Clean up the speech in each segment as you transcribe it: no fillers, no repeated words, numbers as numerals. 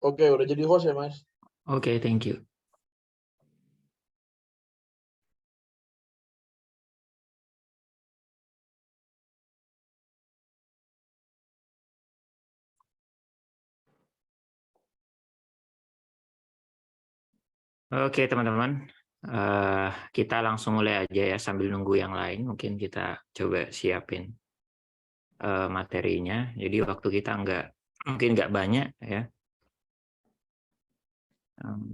Oke, udah jadi host ya, Mas? Oke, thank you. Oke, teman-teman. Kita langsung mulai aja ya sambil nunggu yang lain. Mungkin kita coba siapin materinya. Jadi waktu kita mungkin nggak banyak ya.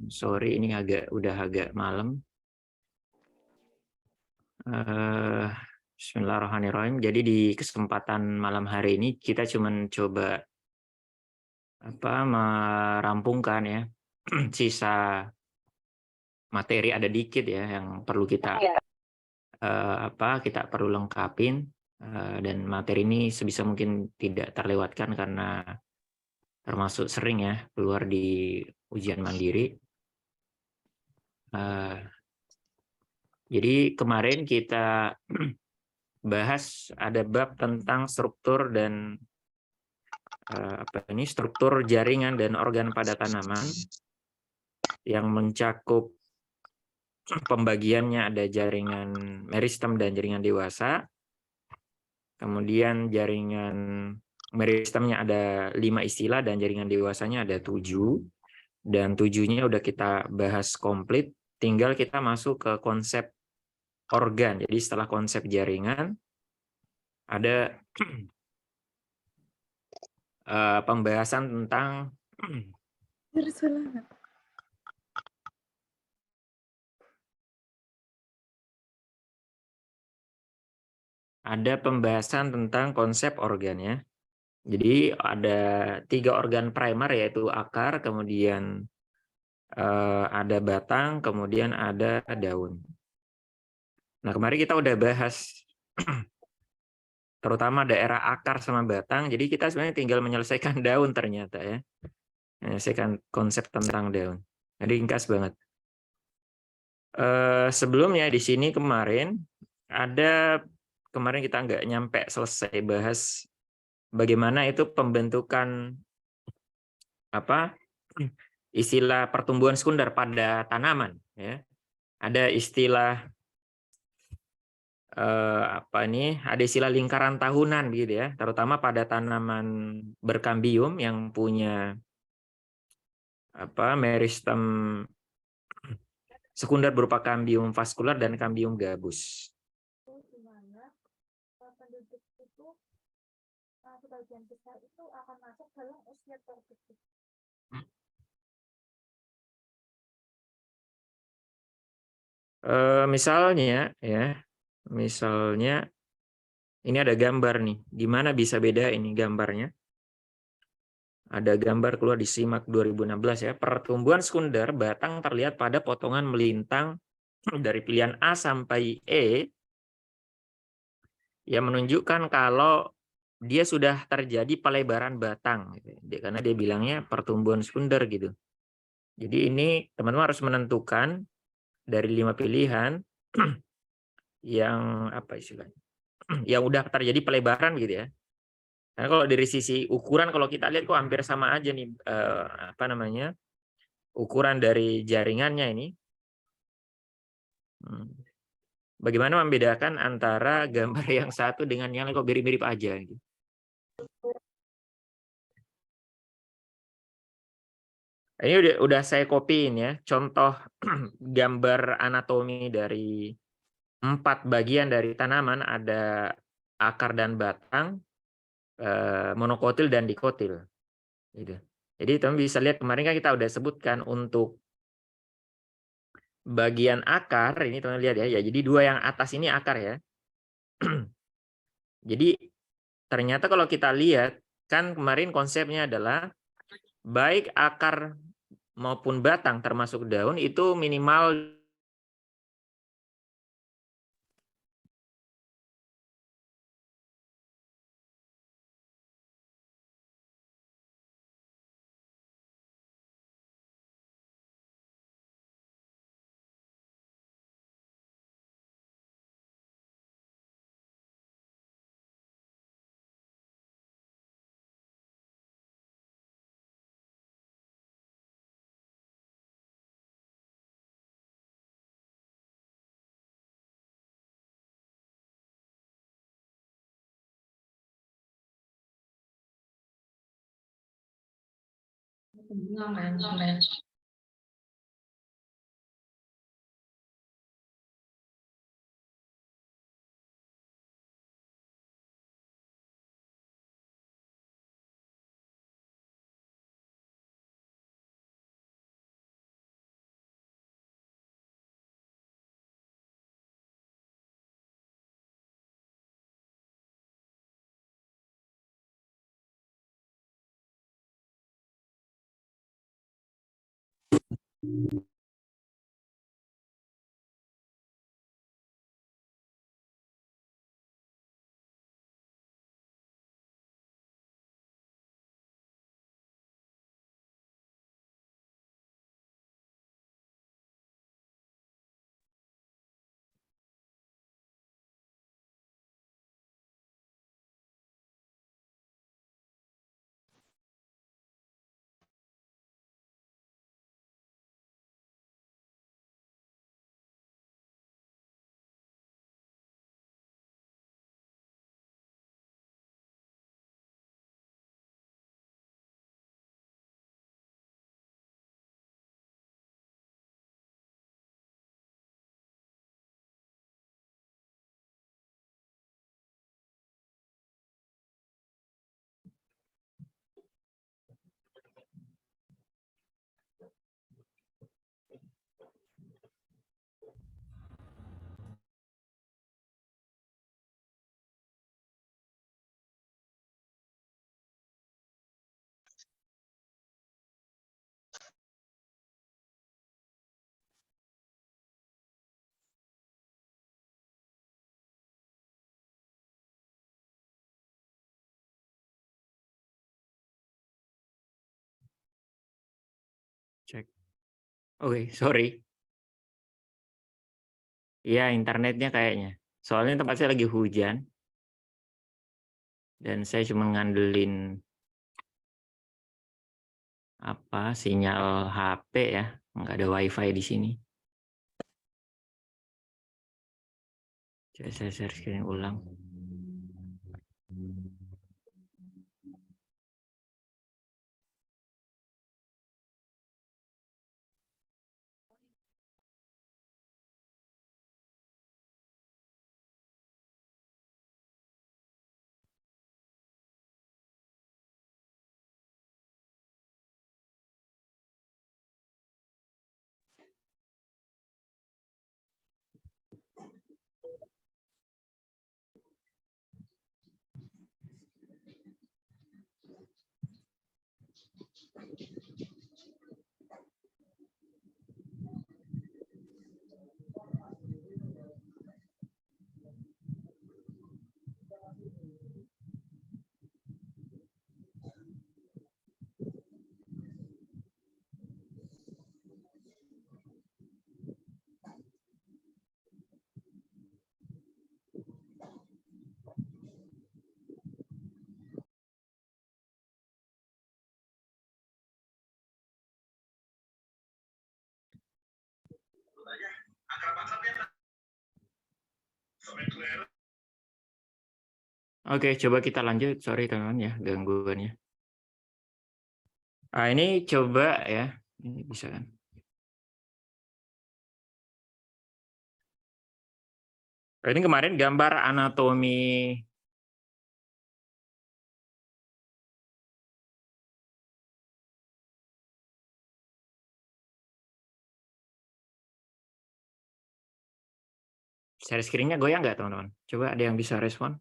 Sorry, ini udah agak malam. Bismillahirrahmanirrahim. Jadi di kesempatan malam hari ini kita cuman coba merampungkan ya sisa materi ada dikit ya yang perlu kita perlu lengkapin, dan materi ini sebisa mungkin tidak terlewatkan karena termasuk sering ya keluar di ujian mandiri. Jadi kemarin kita bahas ada bab tentang struktur dan struktur jaringan dan organ pada tanaman yang mencakup pembagiannya ada jaringan meristem dan jaringan dewasa. Kemudian jaringan meristemnya ada 5 istilah dan jaringan dewasanya ada 7. Dan 7-nya udah kita bahas komplit. Tinggal kita masuk ke konsep organ. Jadi setelah konsep jaringan ada pembahasan tentang konsep organ ya. Jadi ada 3 organ primer yaitu akar, kemudian ada batang, kemudian ada daun. Nah, kemarin kita udah bahas terutama daerah akar sama batang. Jadi kita sebenarnya tinggal menyelesaikan daun ternyata ya. Menyelesaikan konsep tentang daun. Jadi ringkas banget. Sebelumnya di sini kemarin kita nggak nyampe selesai bahas bagaimana itu pembentukan istilah pertumbuhan sekunder pada tanaman ya. Ada istilah ada istilah lingkaran tahunan gitu ya, terutama pada tanaman berkambium yang punya meristem sekunder berupa kambium vaskular dan kambium gabus. Penduduk itu sebagian besar itu akan masuk dalam usia produktif. Misalnya ini ada gambar nih. Di mana bisa beda ini gambarnya? Ada gambar keluar di SIMAK 2016 ya. Pertumbuhan sekunder batang terlihat pada potongan melintang dari pilihan A sampai E yang menunjukkan kalau dia sudah terjadi pelebaran batang gitu. Karena dia bilangnya pertumbuhan sekunder gitu. Jadi ini teman-teman harus menentukan dari 5 pilihan yang yang udah terjadi pelebaran gitu ya. Karena kalau dari sisi ukuran kalau kita lihat kok hampir sama aja nih ukuran dari jaringannya ini. Bagaimana membedakan antara gambar yang satu dengan yang lain kok mirip-mirip aja gitu. Ini udah saya copyin ya, contoh gambar anatomi dari 4 bagian dari tanaman, ada akar dan batang, monokotil dan dikotil. Gitu. Jadi teman bisa lihat kemarin kan kita udah sebutkan untuk bagian akar, ini teman lihat ya, jadi 2 yang atas ini akar ya. Jadi ternyata kalau kita lihat, kan kemarin konsepnya adalah baik akar maupun batang termasuk daun itu minimal Ngamen, ngamen. Cek. Oke, sorry. Iya, internetnya kayaknya. Soalnya tempat saya lagi hujan. Dan saya cuma ngandelin sinyal HP ya. Nggak ada WiFi di sini. Coba saya share screen ulang. Oke, coba kita lanjut. Sorry teman-teman ya, gangguannya. Ini coba ya. Ini bisa kan? Ini kemarin gambar anatomi share screen-nya goyang nggak teman-teman? Coba ada yang bisa respon?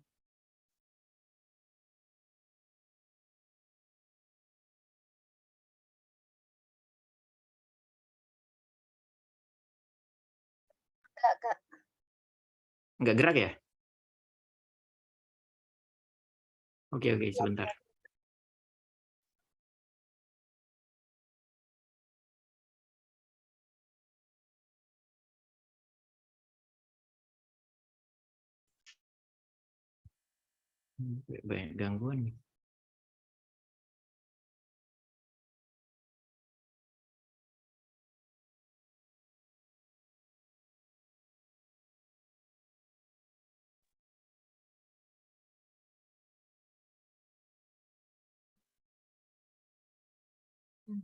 Kak. Nggak gerak ya? Oke, sebentar. Banyak gangguan nih. Keren.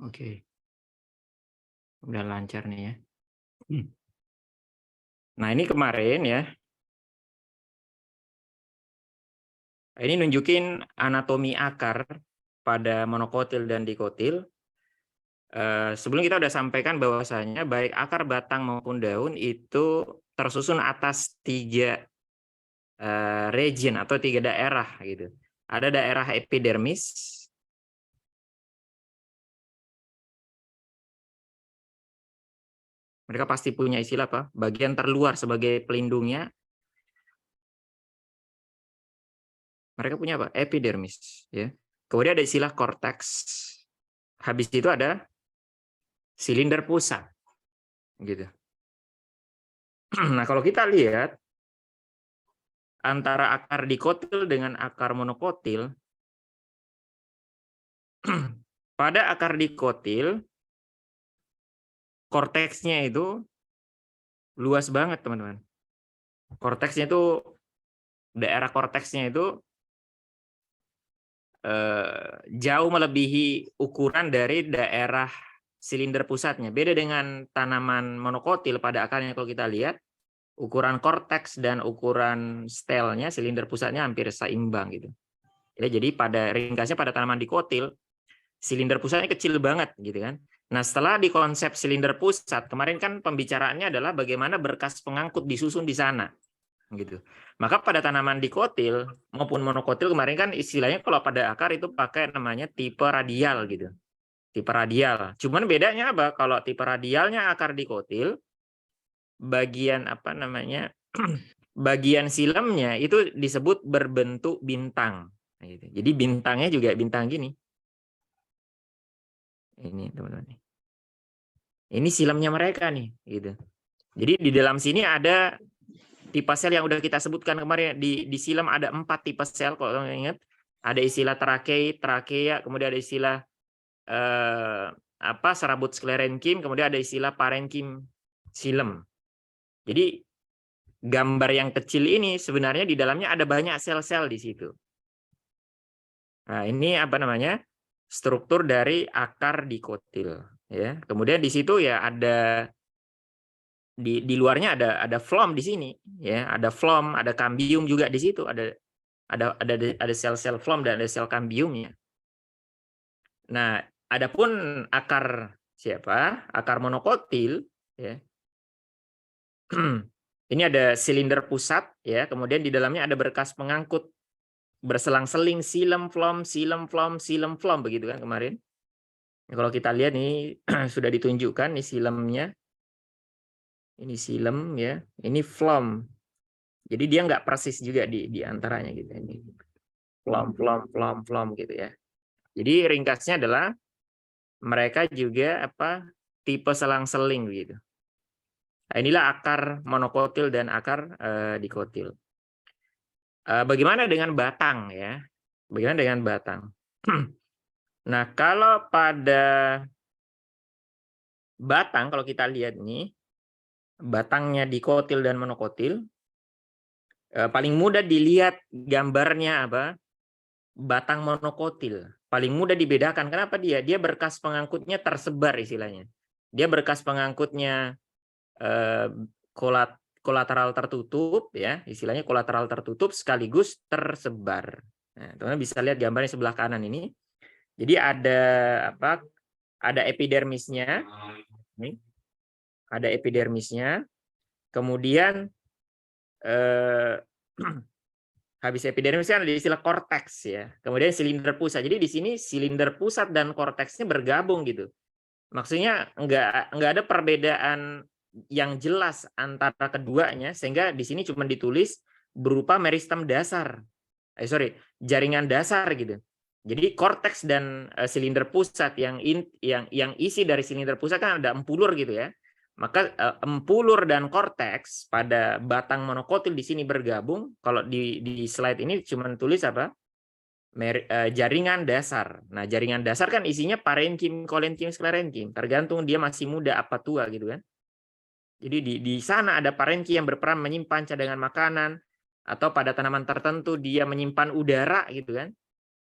Oke. Udah lancar nih ya. Nah, ini kemarin ya. Ini nunjukin anatomi akar pada monokotil dan dikotil. Sebelum kita udah sampaikan bahwasanya baik akar, batang maupun daun itu tersusun atas 3 region atau 3 daerah gitu. Ada daerah epidermis, mereka pasti punya istilah apa? Bagian terluar sebagai pelindungnya. Mereka punya apa? Epidermis, ya. Kemudian ada istilah korteks. Habis itu ada silinder pusat, gitu. Nah, kalau kita lihat antara akar dikotil dengan akar monokotil, pada akar dikotil korteksnya itu luas banget, teman-teman. Korteksnya itu, daerah korteksnya itu jauh melebihi ukuran dari daerah silinder pusatnya. Beda dengan tanaman monokotil, pada akarnya kalau kita lihat, ukuran korteks dan ukuran stelnya, silinder pusatnya hampir seimbang gitu. Ya, jadi pada ringkasnya pada tanaman dikotil, silinder pusatnya kecil banget gitu kan. Nah, setelah di konsep silinder pusat, kemarin kan pembicaraannya adalah bagaimana berkas pengangkut disusun di sana. Gitu. Maka pada tanaman dikotil maupun monokotil kemarin kan istilahnya kalau pada akar itu pakai namanya tipe radial gitu. Tipe radial. Cuman bedanya apa? Kalau tipe radialnya akar dikotil, bagian apa namanya? Bagian silemnya itu disebut berbentuk bintang. Gitu. Jadi bintangnya juga bintang gini. Ini teman-teman. Ini silemnya mereka nih, gitu. Jadi di dalam sini ada tipe sel yang udah kita sebutkan kemarin, di silam ada 4 tipe sel kalau kalian ingat. Ada istilah trakea, kemudian ada istilah serabut sklerenkim, kemudian ada istilah parenkim silem. Jadi gambar yang kecil ini sebenarnya di dalamnya ada banyak sel-sel di situ. Nah, ini apa namanya? Struktur dari akar dikotil, ya. Kemudian di situ ya ada di luarnya ada phloem di sini, ya. Ada phloem, ada kambium juga di situ, ada sel-sel phloem dan ada sel kambiumnya. Nah, adapun akar akar monokotil, ya. Ini ada silinder pusat, ya. Kemudian di dalamnya ada berkas pengangkut berselang-seling silem phloem begitu kan kemarin. Kalau kita lihat nih sudah ditunjukkan nih silemnya. Ini silem, ya. Ini phloem. Jadi dia nggak persis juga di antaranya gitu. Ini phloem gitu ya. Jadi ringkasnya adalah mereka juga tipe selang-seling gitu. Nah, inilah akar monokotil dan akar dikotil. Bagaimana dengan batang ya? Bagaimana dengan batang? Nah, kalau pada batang, kalau kita lihat nih, batangnya dikotil dan monokotil, paling mudah dilihat gambarnya apa? Batang monokotil. Paling mudah dibedakan. Kenapa dia? Dia berkas pengangkutnya tersebar istilahnya. Dia berkas pengangkutnya eh, kolateral tertutup, ya, istilahnya kolateral tertutup sekaligus tersebar. Nah, teman-teman bisa lihat gambarnya sebelah kanan ini. Jadi ada apa? Ada epidermisnya, nih, ada epidermisnya. Kemudian habis epidermis kan ada istilah korteks, ya. Kemudian silinder pusat. Jadi di sini silinder pusat dan korteksnya bergabung gitu. Maksudnya nggak ada perbedaan yang jelas antara keduanya, sehingga di sini cuma ditulis berupa meristem dasar. Jaringan dasar gitu. Jadi korteks dan silinder pusat yang isi dari silinder pusat kan ada empulur gitu ya. Maka empulur dan korteks pada batang monokotil di sini bergabung. Kalau di slide ini cuma tulis apa? Jaringan dasar. Nah, jaringan dasar kan isinya parenkim, kolenkim, sklerenkim. Tergantung dia masih muda apa tua gitu kan. Jadi di sana ada parenkim yang berperan menyimpan cadangan makanan, atau pada tanaman tertentu dia menyimpan udara gitu kan.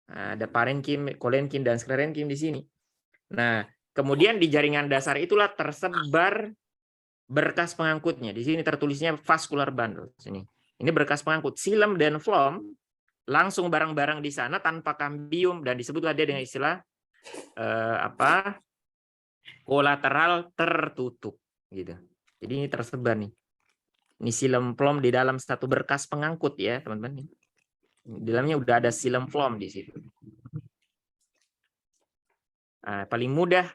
Nah, ada parenkim, kolenkim, dan sklerenkim di sini. Nah, kemudian di jaringan dasar itulah tersebar berkas pengangkutnya. Di sini tertulisnya vascular bundle. Ini berkas pengangkut. Xilem dan phloem langsung barang-barang di sana tanpa kambium, dan disebutlah dia dengan istilah kolateral tertutup gitu. Jadi ini tersebar nih. Ini xilem phloem di dalam satu berkas pengangkut ya, teman-teman. Di dalamnya udah ada xilem phloem di situ. Nah, paling mudah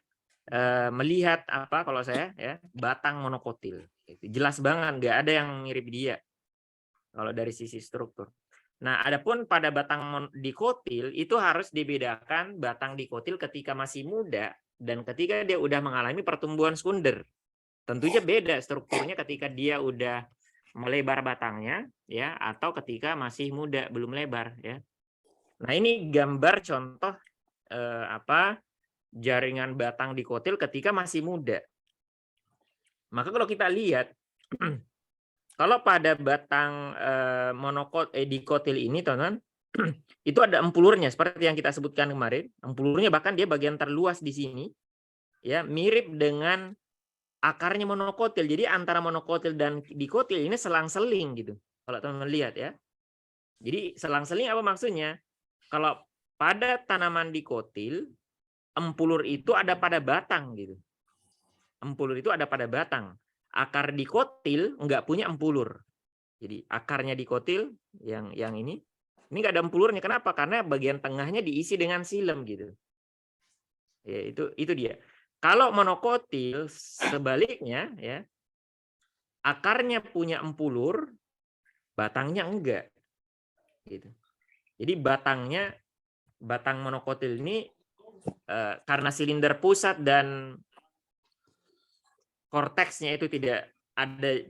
melihat apa kalau saya ya, batang monokotil. Jelas banget, nggak ada yang mirip dia kalau dari sisi struktur. Nah, adapun pada batang dikotil itu harus dibedakan batang dikotil ketika masih muda dan ketika dia udah mengalami pertumbuhan sekunder. Tentunya beda strukturnya ketika dia udah melebar batangnya ya, atau ketika masih muda belum lebar ya. Nah, ini gambar contoh jaringan batang dikotil ketika masih muda. Maka kalau kita lihat kalau pada batang dikotil ini, teman-teman, itu ada empulurnya seperti yang kita sebutkan kemarin. Empulurnya bahkan dia bagian terluas di sini, ya, mirip dengan akarnya monokotil. Jadi antara monokotil dan dikotil ini selang-seling gitu. Kalau teman-teman lihat ya. Jadi selang-seling apa maksudnya? Kalau pada tanaman dikotil, empulur itu ada pada batang gitu. Empulur itu ada pada batang. Akar dikotil nggak punya empulur. Jadi akarnya dikotil yang ini nggak ada empulurnya. Kenapa? Karena bagian tengahnya diisi dengan xilem gitu. Ya, itu dia. Kalau monokotil sebaliknya ya, akarnya punya empulur, batangnya enggak. Gitu. Jadi batang monokotil ini karena silinder pusat dan korteksnya itu tidak ada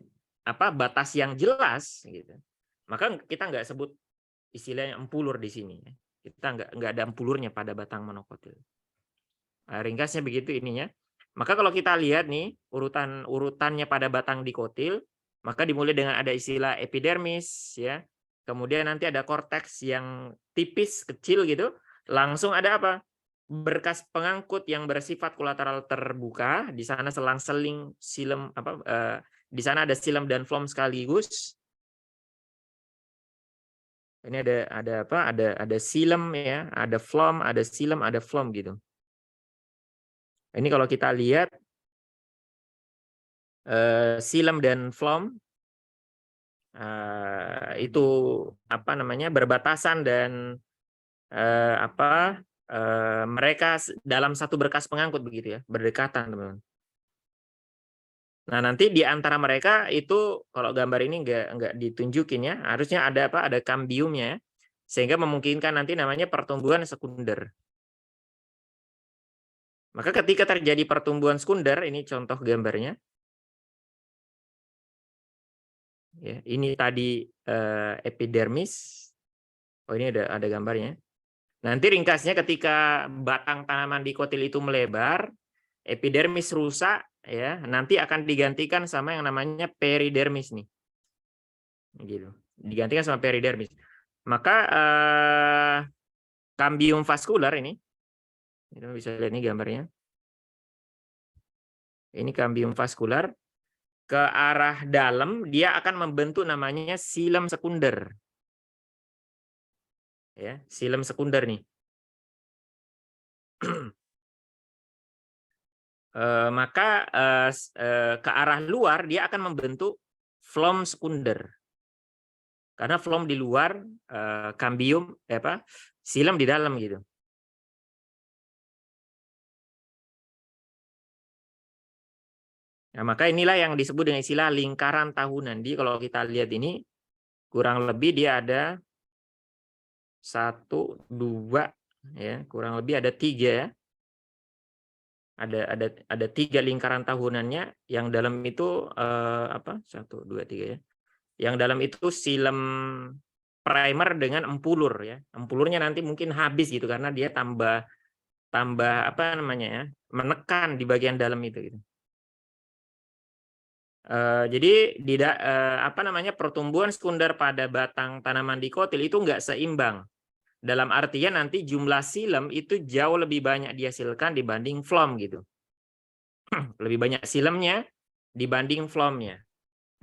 batas yang jelas gitu. Maka kita nggak sebut istilahnya empulur di sini. Kita nggak ada empulurnya pada batang monokotil. Ringkasnya begitu ininya. Maka kalau kita lihat nih urutannya pada batang dikotil, maka dimulai dengan ada istilah epidermis ya. Kemudian nanti ada korteks yang tipis kecil gitu. Langsung ada apa? Berkas pengangkut yang bersifat kolateral terbuka. Di sana selang-seling xilem di sana ada xilem dan phloem sekaligus. Ini ada apa? Ada xilem ya, ada phloem, ada xilem, ada phloem gitu. Ini kalau kita lihat xilem dan phloem itu apa namanya berbatasan dan mereka dalam satu berkas pengangkut begitu ya, berdekatan teman-teman. Nah, nanti di antara mereka itu kalau gambar ini nggak ditunjukin ya, harusnya ada apa? Ada kambiumnya, sehingga memungkinkan nanti namanya pertumbuhan sekunder. Maka ketika terjadi pertumbuhan sekunder, ini contoh gambarnya. Ya, ini tadi epidermis. Oh, ini ada gambarnya. Nanti ringkasnya ketika batang tanaman dikotil itu melebar, epidermis rusak, ya, nanti akan digantikan sama yang namanya peridermis nih. Gitu. Digantikan sama peridermis. Maka kambium vaskular ini, kita bisa lihat ini gambarnya. Ini kambium vaskular, ke arah dalam dia akan membentuk namanya silem sekunder. Ya, silem sekunder nih. Maka ke arah luar dia akan membentuk flom sekunder. Karena flom di luar, kambium silem di dalam gitu. Nah, maka inilah yang disebut dengan istilah lingkaran tahunan. Jadi kalau kita lihat ini kurang lebih dia ada 1, 2, ya, kurang lebih ada 3 ya. Ada 3 lingkaran tahunannya. Yang dalam itu 1, 2, 3 ya. Yang dalam itu silem primer dengan empulur ya. Empulurnya nanti mungkin habis gitu karena dia tambah apa namanya ya, menekan di bagian dalam itu gitu. Jadi pertumbuhan sekunder pada batang tanaman dikotil itu enggak seimbang. Dalam artian nanti jumlah silem itu jauh lebih banyak dihasilkan dibanding flom gitu. Lebih banyak silemnya dibanding flomnya.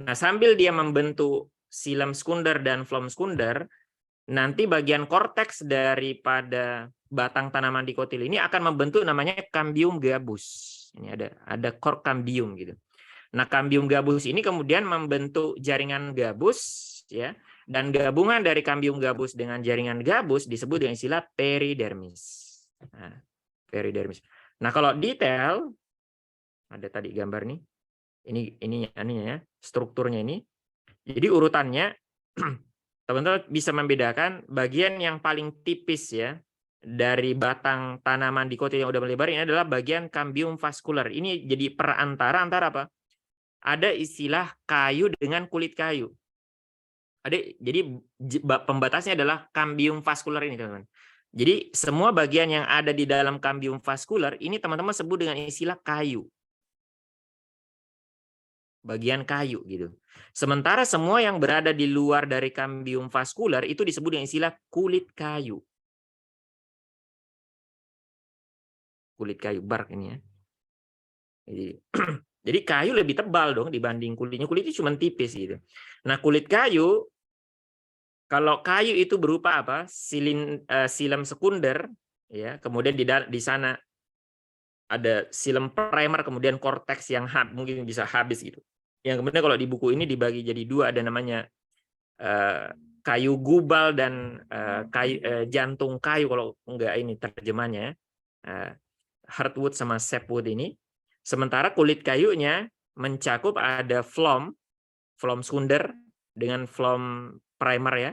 Nah, sambil dia membentuk silem sekunder dan flom sekunder, nanti bagian korteks daripada batang tanaman dikotil ini akan membentuk namanya kambium gabus. Ini ada core kambium gitu. Nah, kambium gabus ini kemudian membentuk jaringan gabus ya, dan gabungan dari kambium gabus dengan jaringan gabus disebut dengan istilah peridermis. Nah, peridermis. Nah, kalau detail ada tadi gambar nih. Ini ya, strukturnya ini. Jadi urutannya teman-teman bisa membedakan bagian yang paling tipis ya dari batang tanaman dikotil yang udah melebar ini adalah bagian kambium vaskular. Ini jadi perantara antara apa? Ada istilah kayu dengan kulit kayu. Jadi pembatasnya adalah kambium vaskular ini, teman-teman. Jadi semua bagian yang ada di dalam kambium vaskular ini teman-teman sebut dengan istilah kayu. Bagian kayu gitu. Sementara semua yang berada di luar dari kambium vaskular itu disebut dengan istilah kulit kayu. Kulit kayu, bark ini ya. Jadi kayu lebih tebal dong dibanding kulitnya. Kulitnya cuma tipis gitu. Nah, kulit kayu, kalau kayu itu berupa apa? Silem sekunder, ya. Kemudian di sana ada silem primer, kemudian korteks yang mungkin bisa habis gitu. Yang kemudian kalau di buku ini dibagi jadi 2, ada namanya kayu gubal dan jantung kayu kalau enggak ini terjemahnya. Hardwood sama sapwood ini. Sementara kulit kayunya mencakup ada flom sekunder dengan flom primer ya.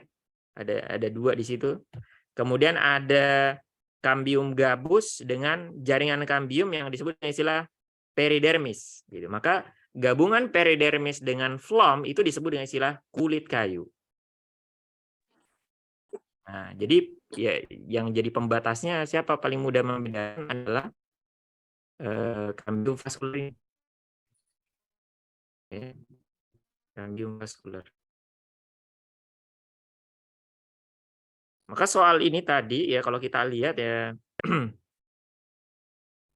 Ada 2 di situ. Kemudian ada kambium gabus dengan jaringan kambium yang disebut dengan istilah peridermis gitu. Maka gabungan peridermis dengan flom itu disebut dengan istilah kulit kayu. Nah, jadi ya yang jadi pembatasnya siapa paling mudah membedakan adalah kambium vaskular. Ya, kambium vaskular. Maka soal ini tadi ya kalau kita lihat ya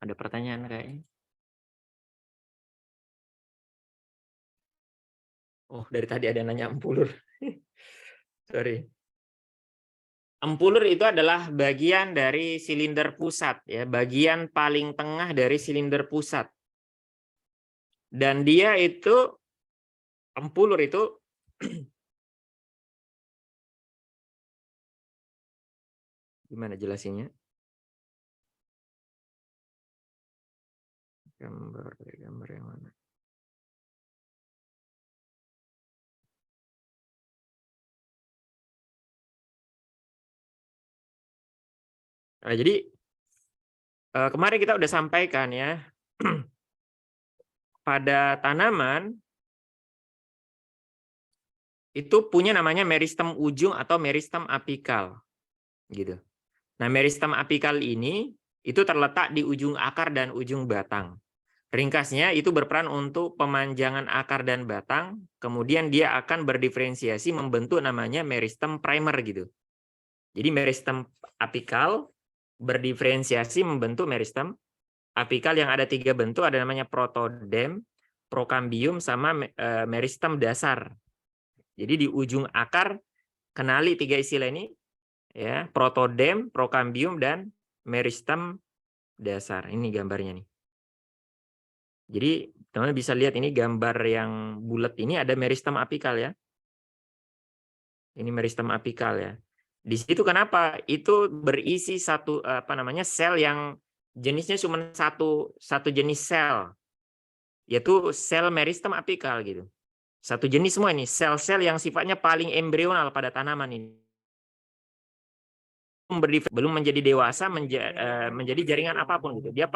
ada pertanyaan kayaknya. Oh, dari tadi ada nanya empulur. Sorry. Empulur itu adalah bagian dari silinder pusat ya, bagian paling tengah dari silinder pusat. Dan dia itu empulur itu gimana jelasinnya? Gambar yang mana? Nah, jadi kemarin kita udah sampaikan ya pada tanaman itu punya namanya meristem ujung atau meristem apikal gitu. Nah, meristem apikal ini itu terletak di ujung akar dan ujung batang. Ringkasnya itu berperan untuk pemanjangan akar dan batang, kemudian dia akan berdiferensiasi membentuk namanya meristem primer gitu. Jadi meristem apikal berdiferensiasi membentuk meristem apikal yang ada 3 bentuk, ada namanya protodem, prokambium, sama meristem dasar. Jadi di ujung akar kenali 3 istilah ini, ya, protodem, prokambium, dan meristem dasar. Ini gambarnya nih. Jadi teman-teman bisa lihat ini gambar yang bulat ini ada meristem apikal ya. Ini meristem apikal ya. Di situ kenapa? Itu berisi satu sel yang jenisnya cuma satu jenis sel, yaitu sel meristem apikal gitu. Satu jenis semua ini, sel-sel yang sifatnya paling embrional pada tanaman ini. Belum menjadi dewasa menjadi jaringan apapun gitu. Dia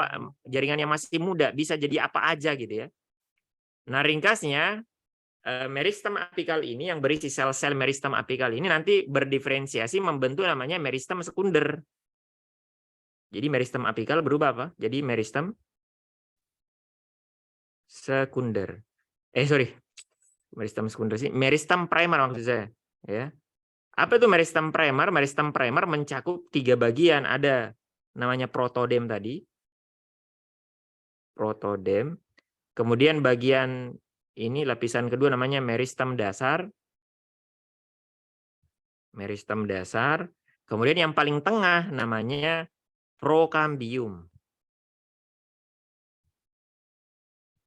jaringan yang masih muda, bisa jadi apa aja gitu ya. Nah, ringkasnya meristem apikal ini yang berisi sel-sel meristem apikal ini nanti berdiferensiasi membentuk namanya meristem sekunder. Jadi meristem apikal berubah apa? Jadi meristem sekunder. Sorry. Meristem sekunder sih. Meristem primer maksud saya. Ya. Apa itu meristem primer? Meristem primer mencakup 3 bagian. Ada namanya protodem tadi. Protodem. Kemudian bagian ini lapisan kedua namanya meristem dasar. Meristem dasar. Kemudian yang paling tengah namanya prokambium.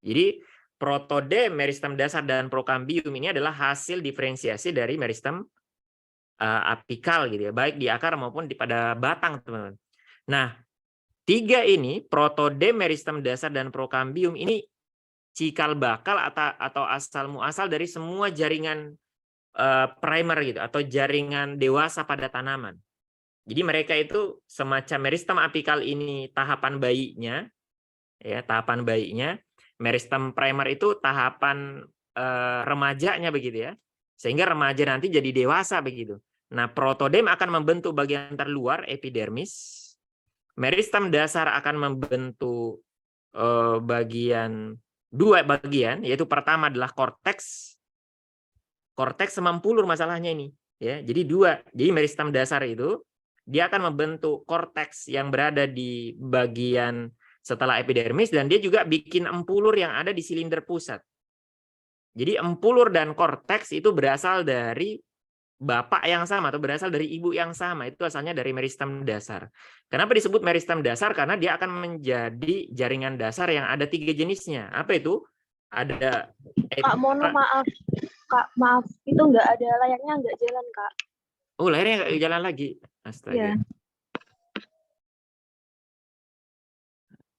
Jadi protodem, meristem dasar, dan prokambium ini adalah hasil diferensiasi dari meristem apikal gitu ya, baik di akar maupun pada batang, teman-teman. Nah, 3 ini, protodem, meristem dasar, dan prokambium ini cikal bakal atau asal muasal dari semua jaringan primer gitu atau jaringan dewasa pada tanaman. Jadi mereka itu semacam meristem apikal ini tahapan bayinya, ya, tahapan bayinya. Meristem primer itu tahapan remajanya begitu ya. Sehingga remaja nanti jadi dewasa begitu. Nah, protodem akan membentuk bagian terluar epidermis. Meristem dasar akan membentuk bagian 2 bagian, yaitu pertama adalah korteks. Korteks semampulur masalahnya ini, ya. Jadi 2. Jadi meristem dasar itu dia akan membentuk korteks yang berada di bagian setelah epidermis, dan dia juga bikin empulur yang ada di silinder pusat. Jadi empulur dan korteks itu berasal dari bapak yang sama atau berasal dari ibu yang sama. Itu asalnya dari meristem dasar. Kenapa disebut meristem dasar? Karena dia akan menjadi jaringan dasar yang ada 3 jenisnya. Apa itu? Ada Kak, mohon maaf. Kak, maaf. Itu nggak ada layarnya, nggak jalan, Kak. Oh, layarnya nggak jalan lagi. Astaga. Iya.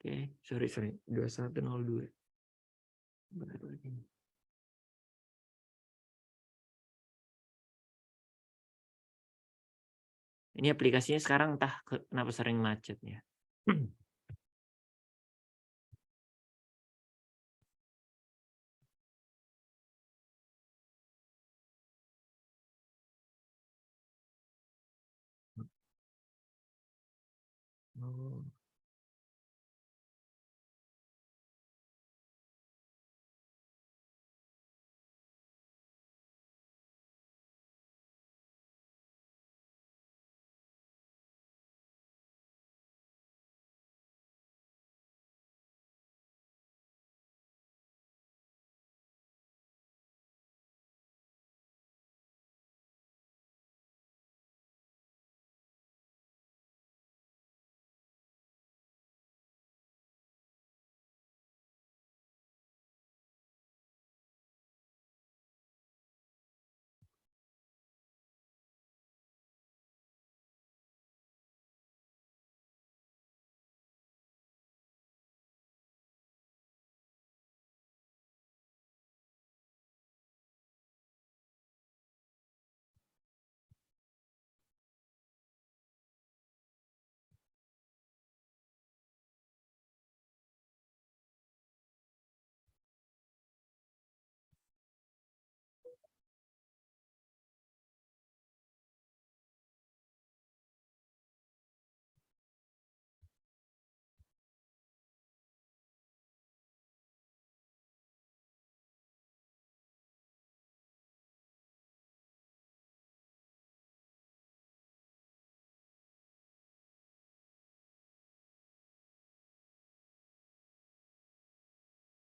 Oke, sorry. 2102. Baru ini. Ini aplikasinya sekarang entah kenapa sering macet ya. Oh.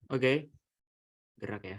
Oke, gerak ya.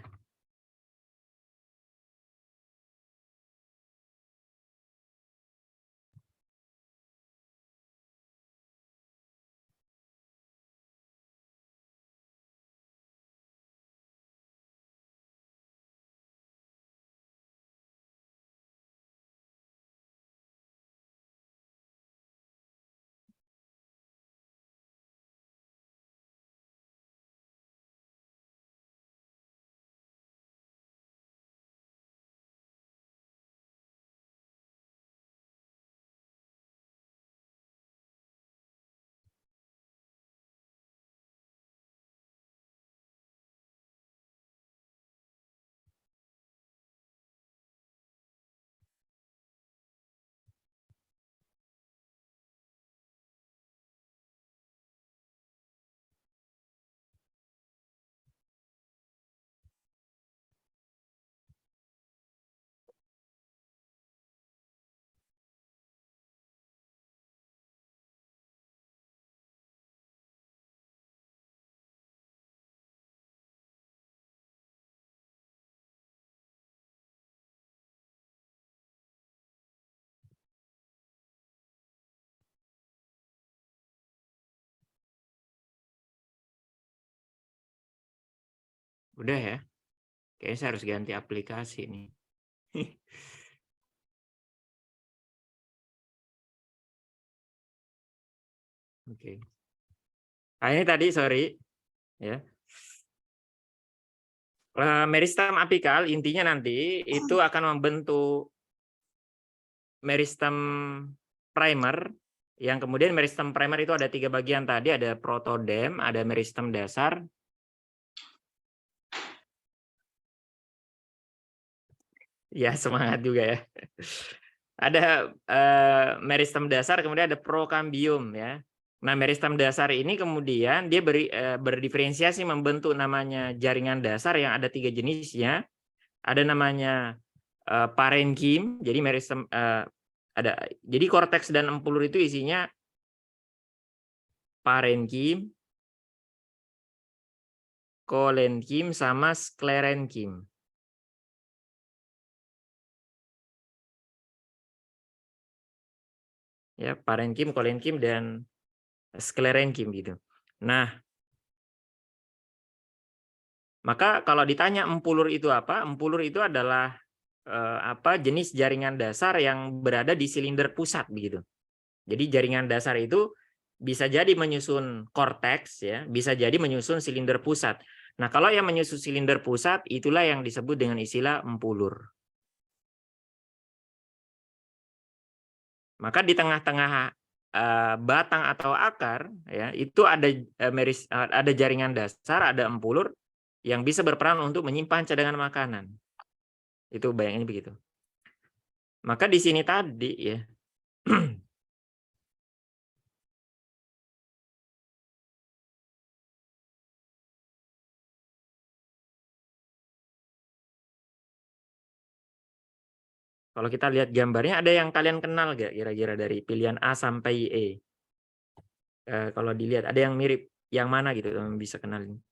Udah ya. Kayaknya saya harus ganti aplikasi nih. Oke. Nah, ini tadi sorry ya. Meristem apikal intinya nanti itu akan membentuk meristem primer, yang kemudian meristem primer itu ada 3 bagian tadi, ada protodem, ada meristem dasar. Ya, semangat juga ya. Ada meristem dasar, kemudian ada prokambium ya. Nah, meristem dasar ini kemudian dia berdiferensiasi membentuk namanya jaringan dasar yang ada 3 jenisnya. Ada namanya parenkim, jadi meristem jadi korteks dan empulur itu isinya parenkim, kolenkim, sama sklerenkim. Ya, parenkim, kolenkim, dan sklerenkim gitu. Nah, maka kalau ditanya empulur itu apa? Empulur itu adalah jenis jaringan dasar yang berada di silinder pusat begitu. Jadi jaringan dasar itu bisa jadi menyusun korteks ya, bisa jadi menyusun silinder pusat. Nah, kalau yang menyusun silinder pusat itulah yang disebut dengan istilah empulur. Maka di tengah-tengah batang atau akar ya, itu ada jaringan dasar, ada empulur yang bisa berperan untuk menyimpan cadangan makanan. Itu bayangin begitu. Maka di sini tadi ya. Kalau kita lihat gambarnya, ada yang kalian kenal gak kira-kira dari pilihan A sampai E? Kalau dilihat ada yang mirip, yang mana gitu yang bisa kenalin?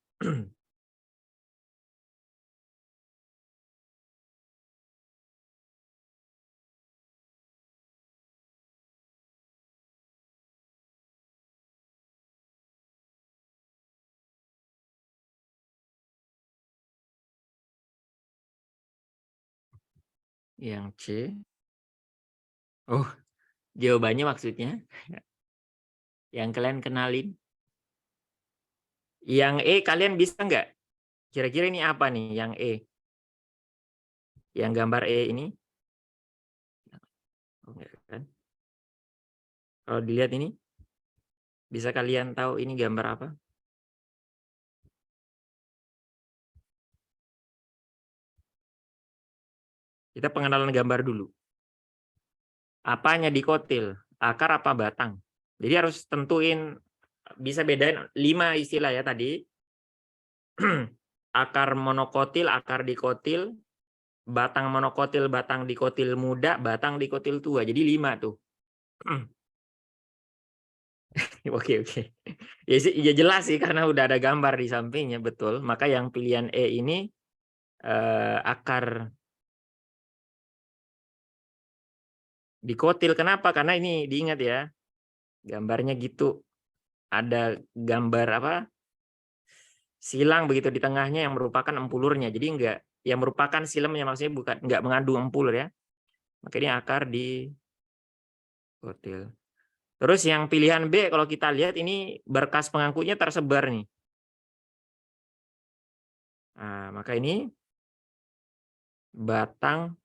Yang C. Oh, jawabannya maksudnya yang kalian kenalin. Yang E kalian bisa nggak? Kira-kira ini apa nih yang E? Yang gambar E ini? Oh, enggak kan? Kalau dilihat ini, bisa kalian tahu ini gambar apa? Kita pengenalan gambar dulu. Apanya dikotil? Akar apa batang? Jadi harus tentuin, bisa bedain 5 istilah ya tadi. Akar monokotil, akar dikotil, batang monokotil, batang dikotil muda, batang dikotil tua. Jadi 5 tuh. Oke, oke. Ya sih, ya jelas sih karena udah ada gambar di sampingnya, betul. Maka yang pilihan E ini akar dikotil. Kenapa? Karena ini diingat ya, gambarnya gitu. Ada gambar apa? Silang begitu di tengahnya yang merupakan empulurnya. Jadi enggak yang merupakan silemnya, maksudnya bukan enggak mengandung empulur ya. Makanya akar dikotil. Terus yang pilihan B kalau kita lihat ini berkas pengangkutnya tersebar nih. Nah, maka ini batang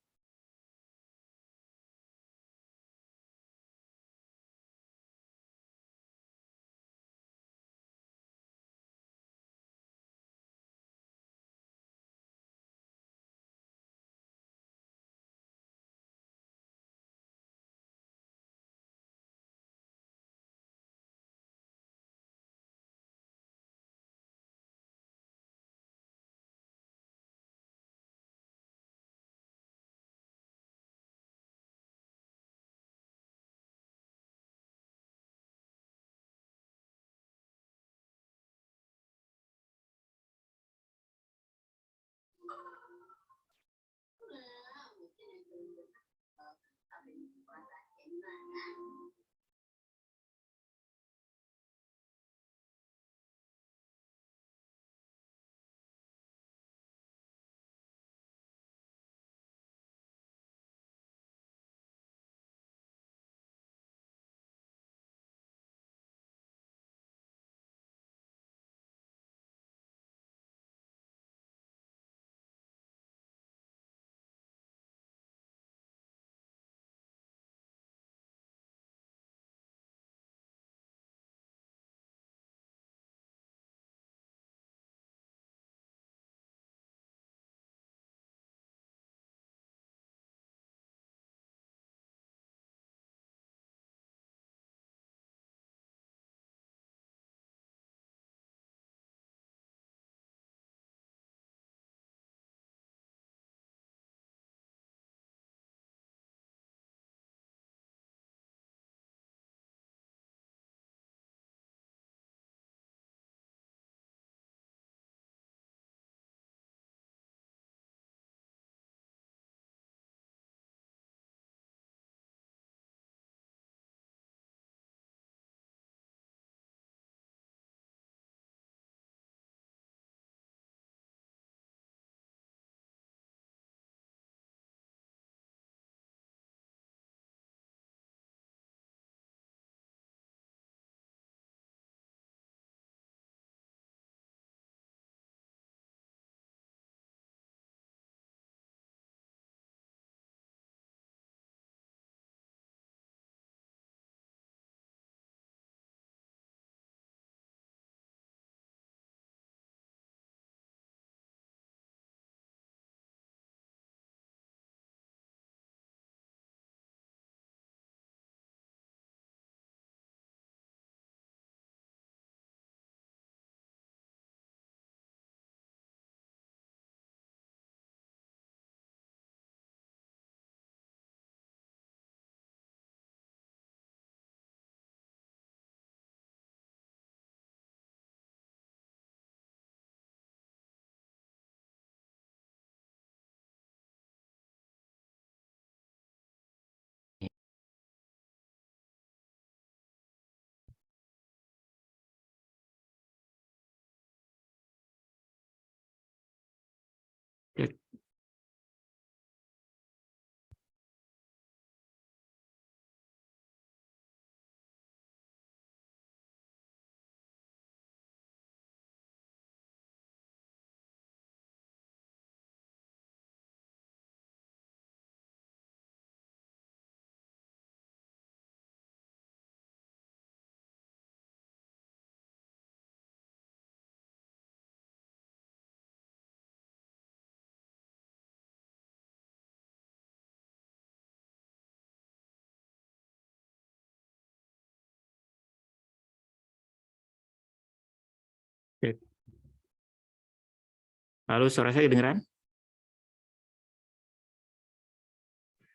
lalu suara saya kedengeran?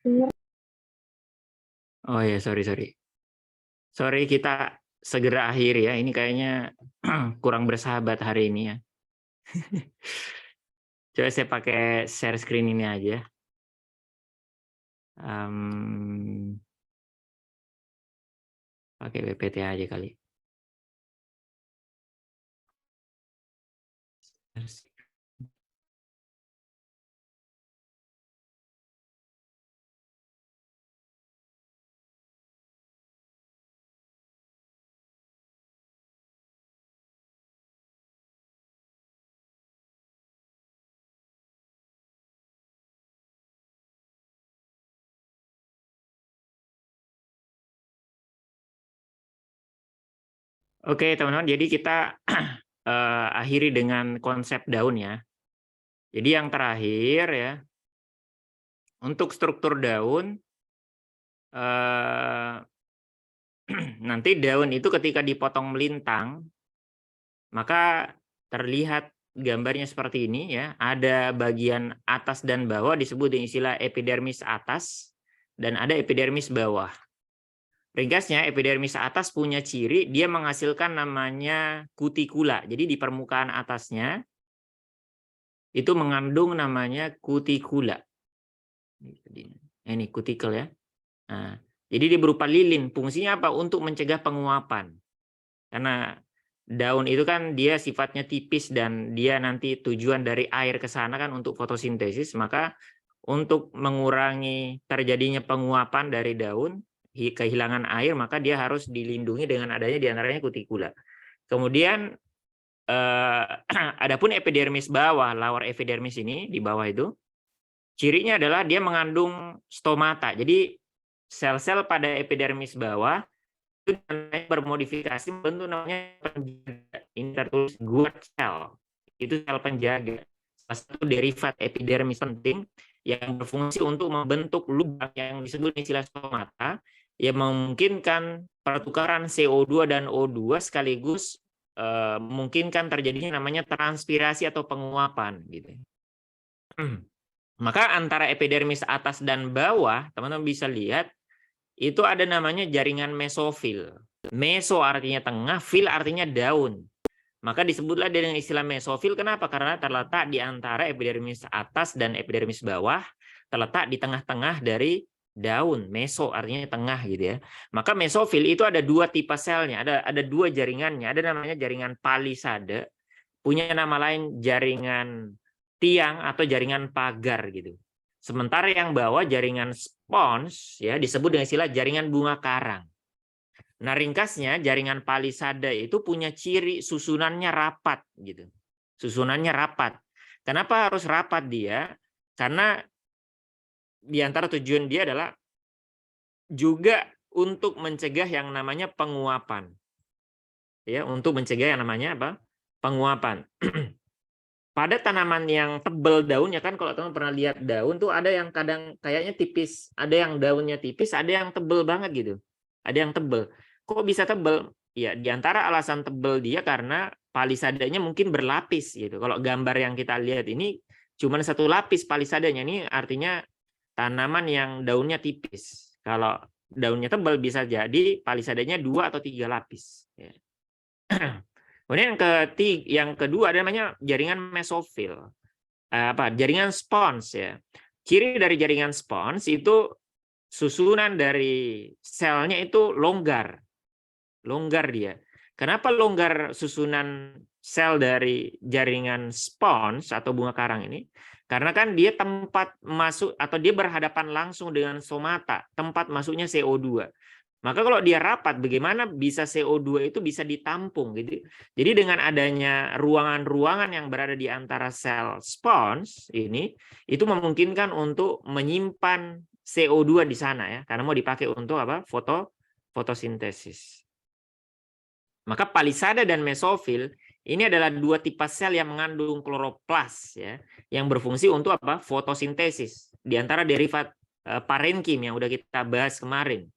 Dengar. Oh ya, sorry. Sorry kita segera akhiri ya. Ini kayaknya kurang bersahabat hari ini ya. Coba saya pakai share screen ini aja. Pakai PPT aja kali. Oke, teman-teman. Jadi kita akhiri dengan konsep daun ya. Jadi yang terakhir ya, untuk struktur daun, nanti daun itu ketika dipotong melintang, maka terlihat gambarnya seperti ini ya. Ada bagian atas dan bawah disebut dengan istilah epidermis atas dan ada epidermis bawah. Ringkasnya, epidermis atas punya ciri dia menghasilkan namanya kutikula. Jadi di permukaan atasnya itu mengandung namanya kutikula. Ini kutikel ya. Nah, jadi dia berupa lilin. Fungsinya apa? Untuk mencegah penguapan. Karena daun itu kan dia sifatnya tipis dan dia nanti tujuan dari air ke sana kan untuk fotosintesis. Maka untuk mengurangi terjadinya penguapan dari daun, kehilangan air, maka dia harus dilindungi dengan adanya diantaranya kutikula. Kemudian adapun epidermis bawah, lower epidermis ini di bawah itu, cirinya adalah dia mengandung stomata. Jadi sel-sel pada epidermis bawah itu bermodifikasi membentuk namanya penjaga. Ini tertulis guard cell. Itu sel penjaga. Salah satu derivat epidermis penting yang berfungsi untuk membentuk lubang yang disebut istilah stomata yang memungkinkan pertukaran CO2 dan O2 sekaligus memungkinkan terjadinya namanya transpirasi atau penguapan gitu. Maka antara epidermis atas dan bawah, teman-teman bisa lihat itu ada namanya jaringan mesofil. Meso artinya tengah, fil artinya daun. Maka disebutlah dengan istilah mesofil. Kenapa? Karena terletak di antara epidermis atas dan epidermis bawah, terletak di tengah-tengah dari daun. Meso artinya tengah gitu ya. Maka mesofil itu ada dua tipe selnya, ada dua jaringannya. Ada namanya jaringan palisade, punya nama lain jaringan tiang atau jaringan pagar gitu. Sementara yang bawah jaringan spons ya disebut dengan istilah jaringan bunga karang. Nah, ringkasnya jaringan palisade itu punya ciri susunannya rapat gitu. Susunannya rapat. Kenapa harus rapat dia? Karena di antara tujuan dia adalah juga untuk mencegah yang namanya penguapan. Ya, untuk mencegah yang namanya apa? Penguapan. Pada tanaman yang tebal daunnya kan kalau teman pernah lihat daun tuh ada yang kadang kayaknya tipis, ada yang daunnya tipis, ada yang tebal banget gitu. Ada yang tebal. Kok bisa tebal? Ya, di antara alasan tebal dia karena palisadenya mungkin berlapis gitu. Kalau gambar yang kita lihat ini cuma satu lapis palisadenya, ini artinya tanaman yang daunnya tipis. Kalau daunnya tebal bisa jadi palisadenya 2 atau 3 lapis. Ya. Kemudian yang kedua ada namanya jaringan mesofil. Jaringan spons ya. Ciri dari jaringan spons itu susunan dari selnya itu longgar. Longgar dia. Kenapa longgar susunan sel dari jaringan spons atau bunga karang ini? Karena kan dia tempat masuk atau dia berhadapan langsung dengan somata, tempat masuknya CO2. Maka kalau dia rapat, bagaimana bisa CO2 itu bisa ditampung gitu. Jadi dengan adanya ruangan-ruangan yang berada di antara sel spons ini, itu memungkinkan untuk menyimpan CO2 di sana ya, karena mau dipakai untuk apa? Fotosintesis. Maka palisada dan mesofil ini adalah dua tipe sel yang mengandung kloroplas ya, yang berfungsi untuk apa? Fotosintesis. Di antara derivat parenkim yang udah kita bahas kemarin.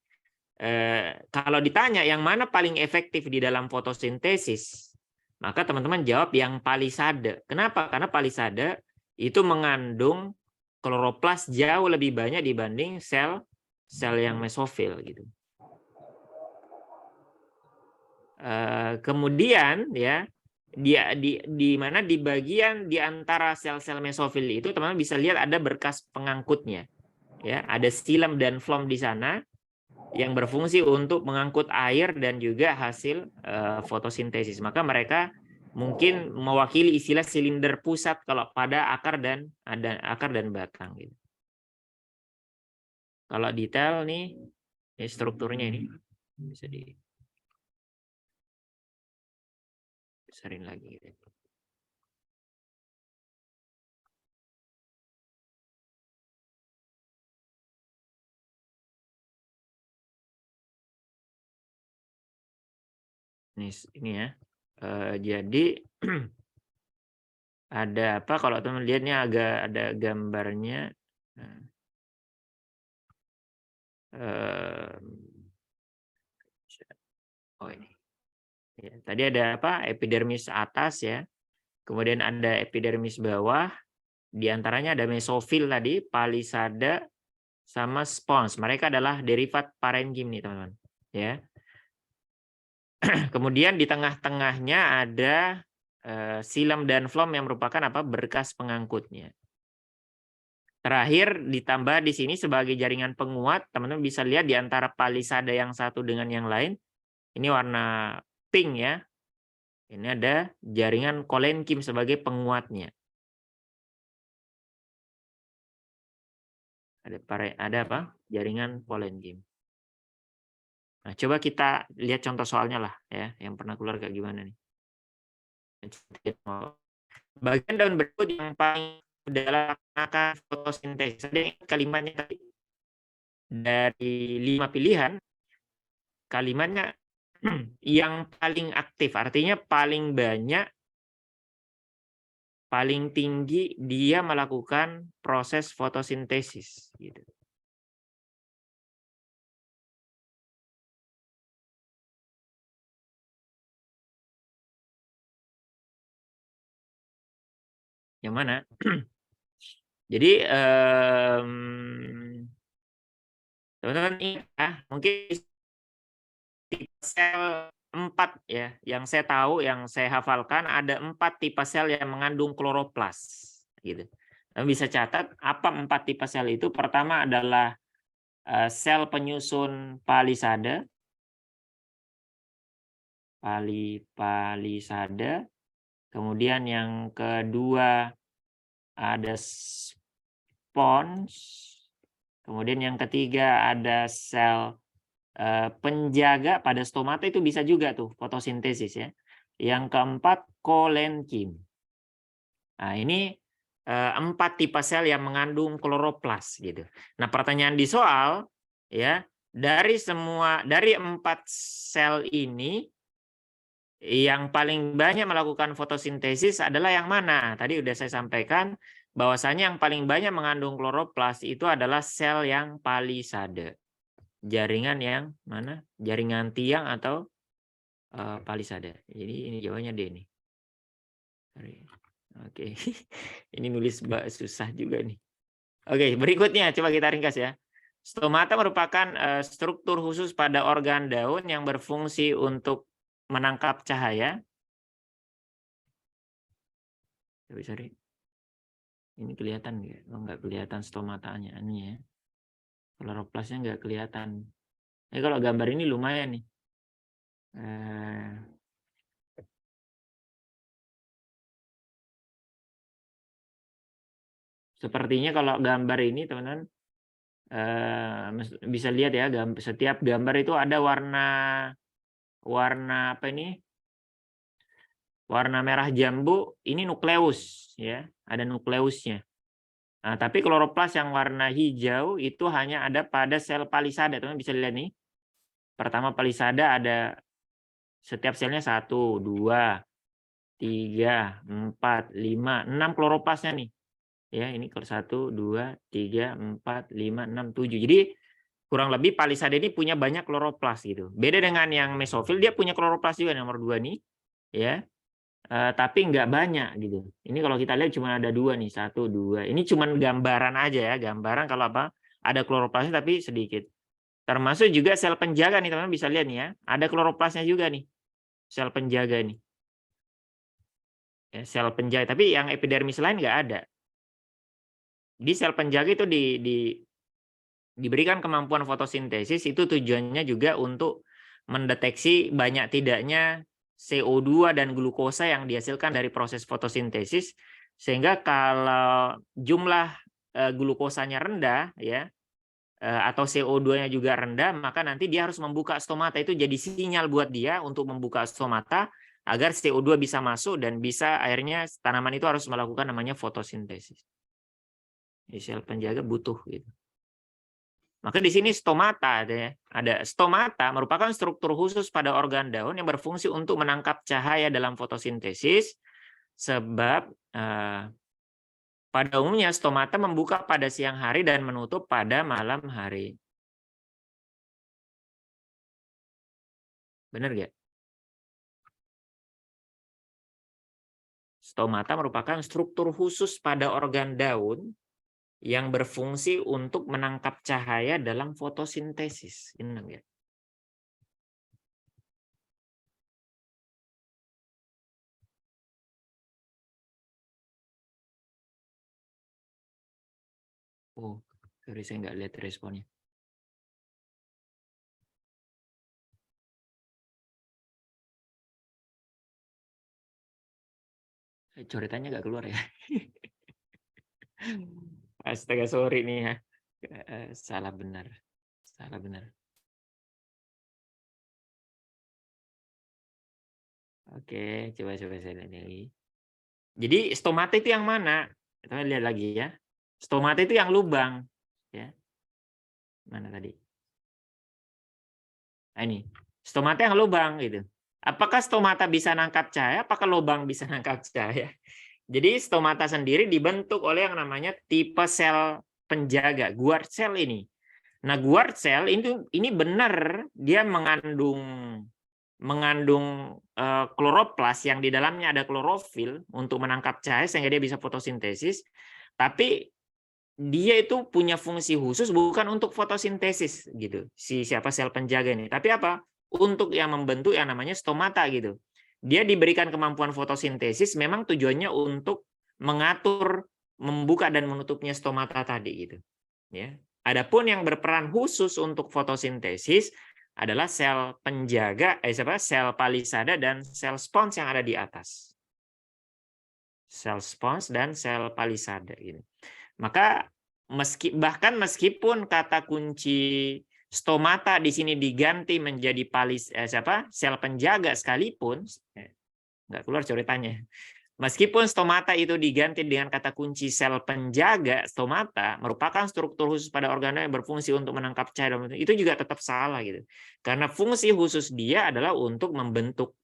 Kalau ditanya yang mana paling efektif di dalam fotosintesis, maka teman-teman jawab yang palisade. Kenapa? Karena palisade itu mengandung kloroplas jauh lebih banyak dibanding sel yang mesofil gitu. Kemudian ya di mana di bagian di antara sel-sel mesofil itu teman-teman bisa lihat ada berkas pengangkutnya. Ya, ada xilem dan flom di sana yang berfungsi untuk mengangkut air dan juga hasil fotosintesis. Maka mereka mungkin mewakili istilah silinder pusat kalau pada akar dan batang gitu. Kalau detail nih strukturnya ini bisa dibesarin lagi gitu. Ini ya. Jadi ada apa kalau teman lihatnya agak ada gambarnya. Oh ini. Ya, tadi ada apa? Epidermis atas ya. Kemudian ada epidermis bawah. Di antaranya ada mesofil tadi, palisada, sama spons. Mereka adalah derivat parenkim nih teman-teman. Ya. Kemudian di tengah-tengahnya ada xilem dan flom yang merupakan apa? Berkas pengangkutnya. Terakhir ditambah di sini sebagai jaringan penguat, teman-teman bisa lihat di antara palisada yang satu dengan yang lain. Ini warna pink ya. Ini ada jaringan kolenkim sebagai penguatnya. Ada apa? Jaringan kolenkim. Nah, coba kita lihat contoh soalnya lah ya, yang pernah keluar kayak gimana nih. Bagian daun berikut yang paling dalam akan fotosintesis. Ada yang kalimatnya tadi dari 5 pilihan, kalimatnya yang paling aktif, artinya paling banyak, paling tinggi dia melakukan proses fotosintesis. Gitu. Yang mana? Jadi teman-teman ingat ya, mungkin tipe sel 4 ya, yang saya tahu, yang saya hafalkan ada 4 tipe sel yang mengandung kloroplas. Gitu. Bisa catat apa 4 tipe sel itu. Pertama adalah sel penyusun palisada. Palisada. Kemudian yang kedua ada spons. Kemudian yang ketiga ada sel penjaga pada stomata, itu bisa juga tuh fotosintesis ya. Yang keempat kolenkim. Nah, ini 4 tipe sel yang mengandung kloroplas gitu. Nah, pertanyaan di soal ya, dari 4 sel ini yang paling banyak melakukan fotosintesis adalah yang mana? Tadi udah saya sampaikan bahwasanya yang paling banyak mengandung kloroplas itu adalah sel yang palisada. Jaringan yang mana? Jaringan tiang atau palisada. Jadi ini jawabannya D nih. Oke. Ini nulis susah juga nih. Oke, berikutnya coba kita ringkas ya. Stomata merupakan struktur khusus pada organ daun yang berfungsi untuk menangkap cahaya. Sorry. Ini kelihatan nggak? Oh, nggak kelihatan stomatanya ini ya. Kloroplasnya nggak kelihatan. Kalau gambar ini lumayan nih. Sepertinya kalau gambar ini teman-teman bisa lihat ya, setiap gambar itu ada warna apa ini? Warna merah jambu, ini nukleus ya, ada nukleusnya. Nah, tapi kloroplas yang warna hijau itu hanya ada pada sel palisada, teman-teman bisa lihat nih. Pertama palisada ada setiap selnya 1, 2, 3, 4, 5, 6 kloroplasnya nih. Ya, ini 1, 2, 3, 4, 5, 6, 7. Jadi kurang lebih palisada ini punya banyak kloroplas gitu. Beda dengan yang mesofil, dia punya kloroplas juga nomor 2 nih. Ya. Tapi nggak banyak gitu. Ini kalau kita lihat cuma ada 2 nih, 1, 2. Ini cuma gambaran aja ya, gambaran kalau apa? Ada kloroplasnya tapi sedikit. Termasuk juga sel penjaga nih teman-teman bisa lihat nih ya, ada kloroplasnya juga nih. sel penjaga ini. Ya, sel penjaga, tapi yang epidermis lain nggak ada. Di sel penjaga itu diberikan kemampuan fotosintesis, itu tujuannya juga untuk mendeteksi banyak tidaknya CO2 dan glukosa yang dihasilkan dari proses fotosintesis, sehingga kalau jumlah glukosanya rendah ya, atau CO2-nya juga rendah, maka nanti dia harus membuka stomata. Itu jadi sinyal buat dia untuk membuka stomata agar CO2 bisa masuk dan bisa akhirnya tanaman itu harus melakukan namanya fotosintesis. Sel penjaga butuh gitu. Maka di sini stomata ada stomata merupakan struktur khusus pada organ daun yang berfungsi untuk menangkap cahaya dalam fotosintesis, sebab pada umumnya stomata membuka pada siang hari dan menutup pada malam hari. Benar nggak? Stomata merupakan struktur khusus pada organ daun yang berfungsi untuk menangkap cahaya dalam fotosintesis. Ingat ya? Oh, sorry saya nggak lihat responnya. Coretannya nggak keluar ya. Astaga, sorry nih ya. Salah benar. Salah benar. Oke, coba saya lihat lagi. Jadi stomata itu yang mana? Kita lihat lagi ya. Stomata itu yang lubang, ya. Mana tadi? Nah, ini. Stomata yang lubang gitu. Apakah stomata bisa nangkap cahaya? Apakah lubang bisa nangkap cahaya? Jadi stomata sendiri dibentuk oleh yang namanya tipe sel penjaga, guard cell ini. Nah, guard cell ini benar dia mengandung kloroplas yang di dalamnya ada klorofil untuk menangkap cahaya sehingga dia bisa fotosintesis. Tapi dia itu punya fungsi khusus bukan untuk fotosintesis gitu. Siapa sel penjaga ini. Tapi apa? Untuk yang membentuk yang namanya stomata gitu. Dia diberikan kemampuan fotosintesis memang tujuannya untuk mengatur membuka dan menutupnya stomata tadi gitu. Ya. Adapun yang berperan khusus untuk fotosintesis adalah sel penjaga, sel palisada dan sel spons yang ada di atas. Sel spons dan sel palisada gitu. Maka bahkan meskipun kata kunci stomata di sini diganti menjadi sel penjaga sekalipun, nggak keluar coretannya. Meskipun stomata itu diganti dengan kata kunci sel penjaga, stomata merupakan struktur khusus pada organ yang berfungsi untuk menangkap cahaya, itu juga tetap salah gitu. Karena fungsi khusus dia adalah untuk membentuk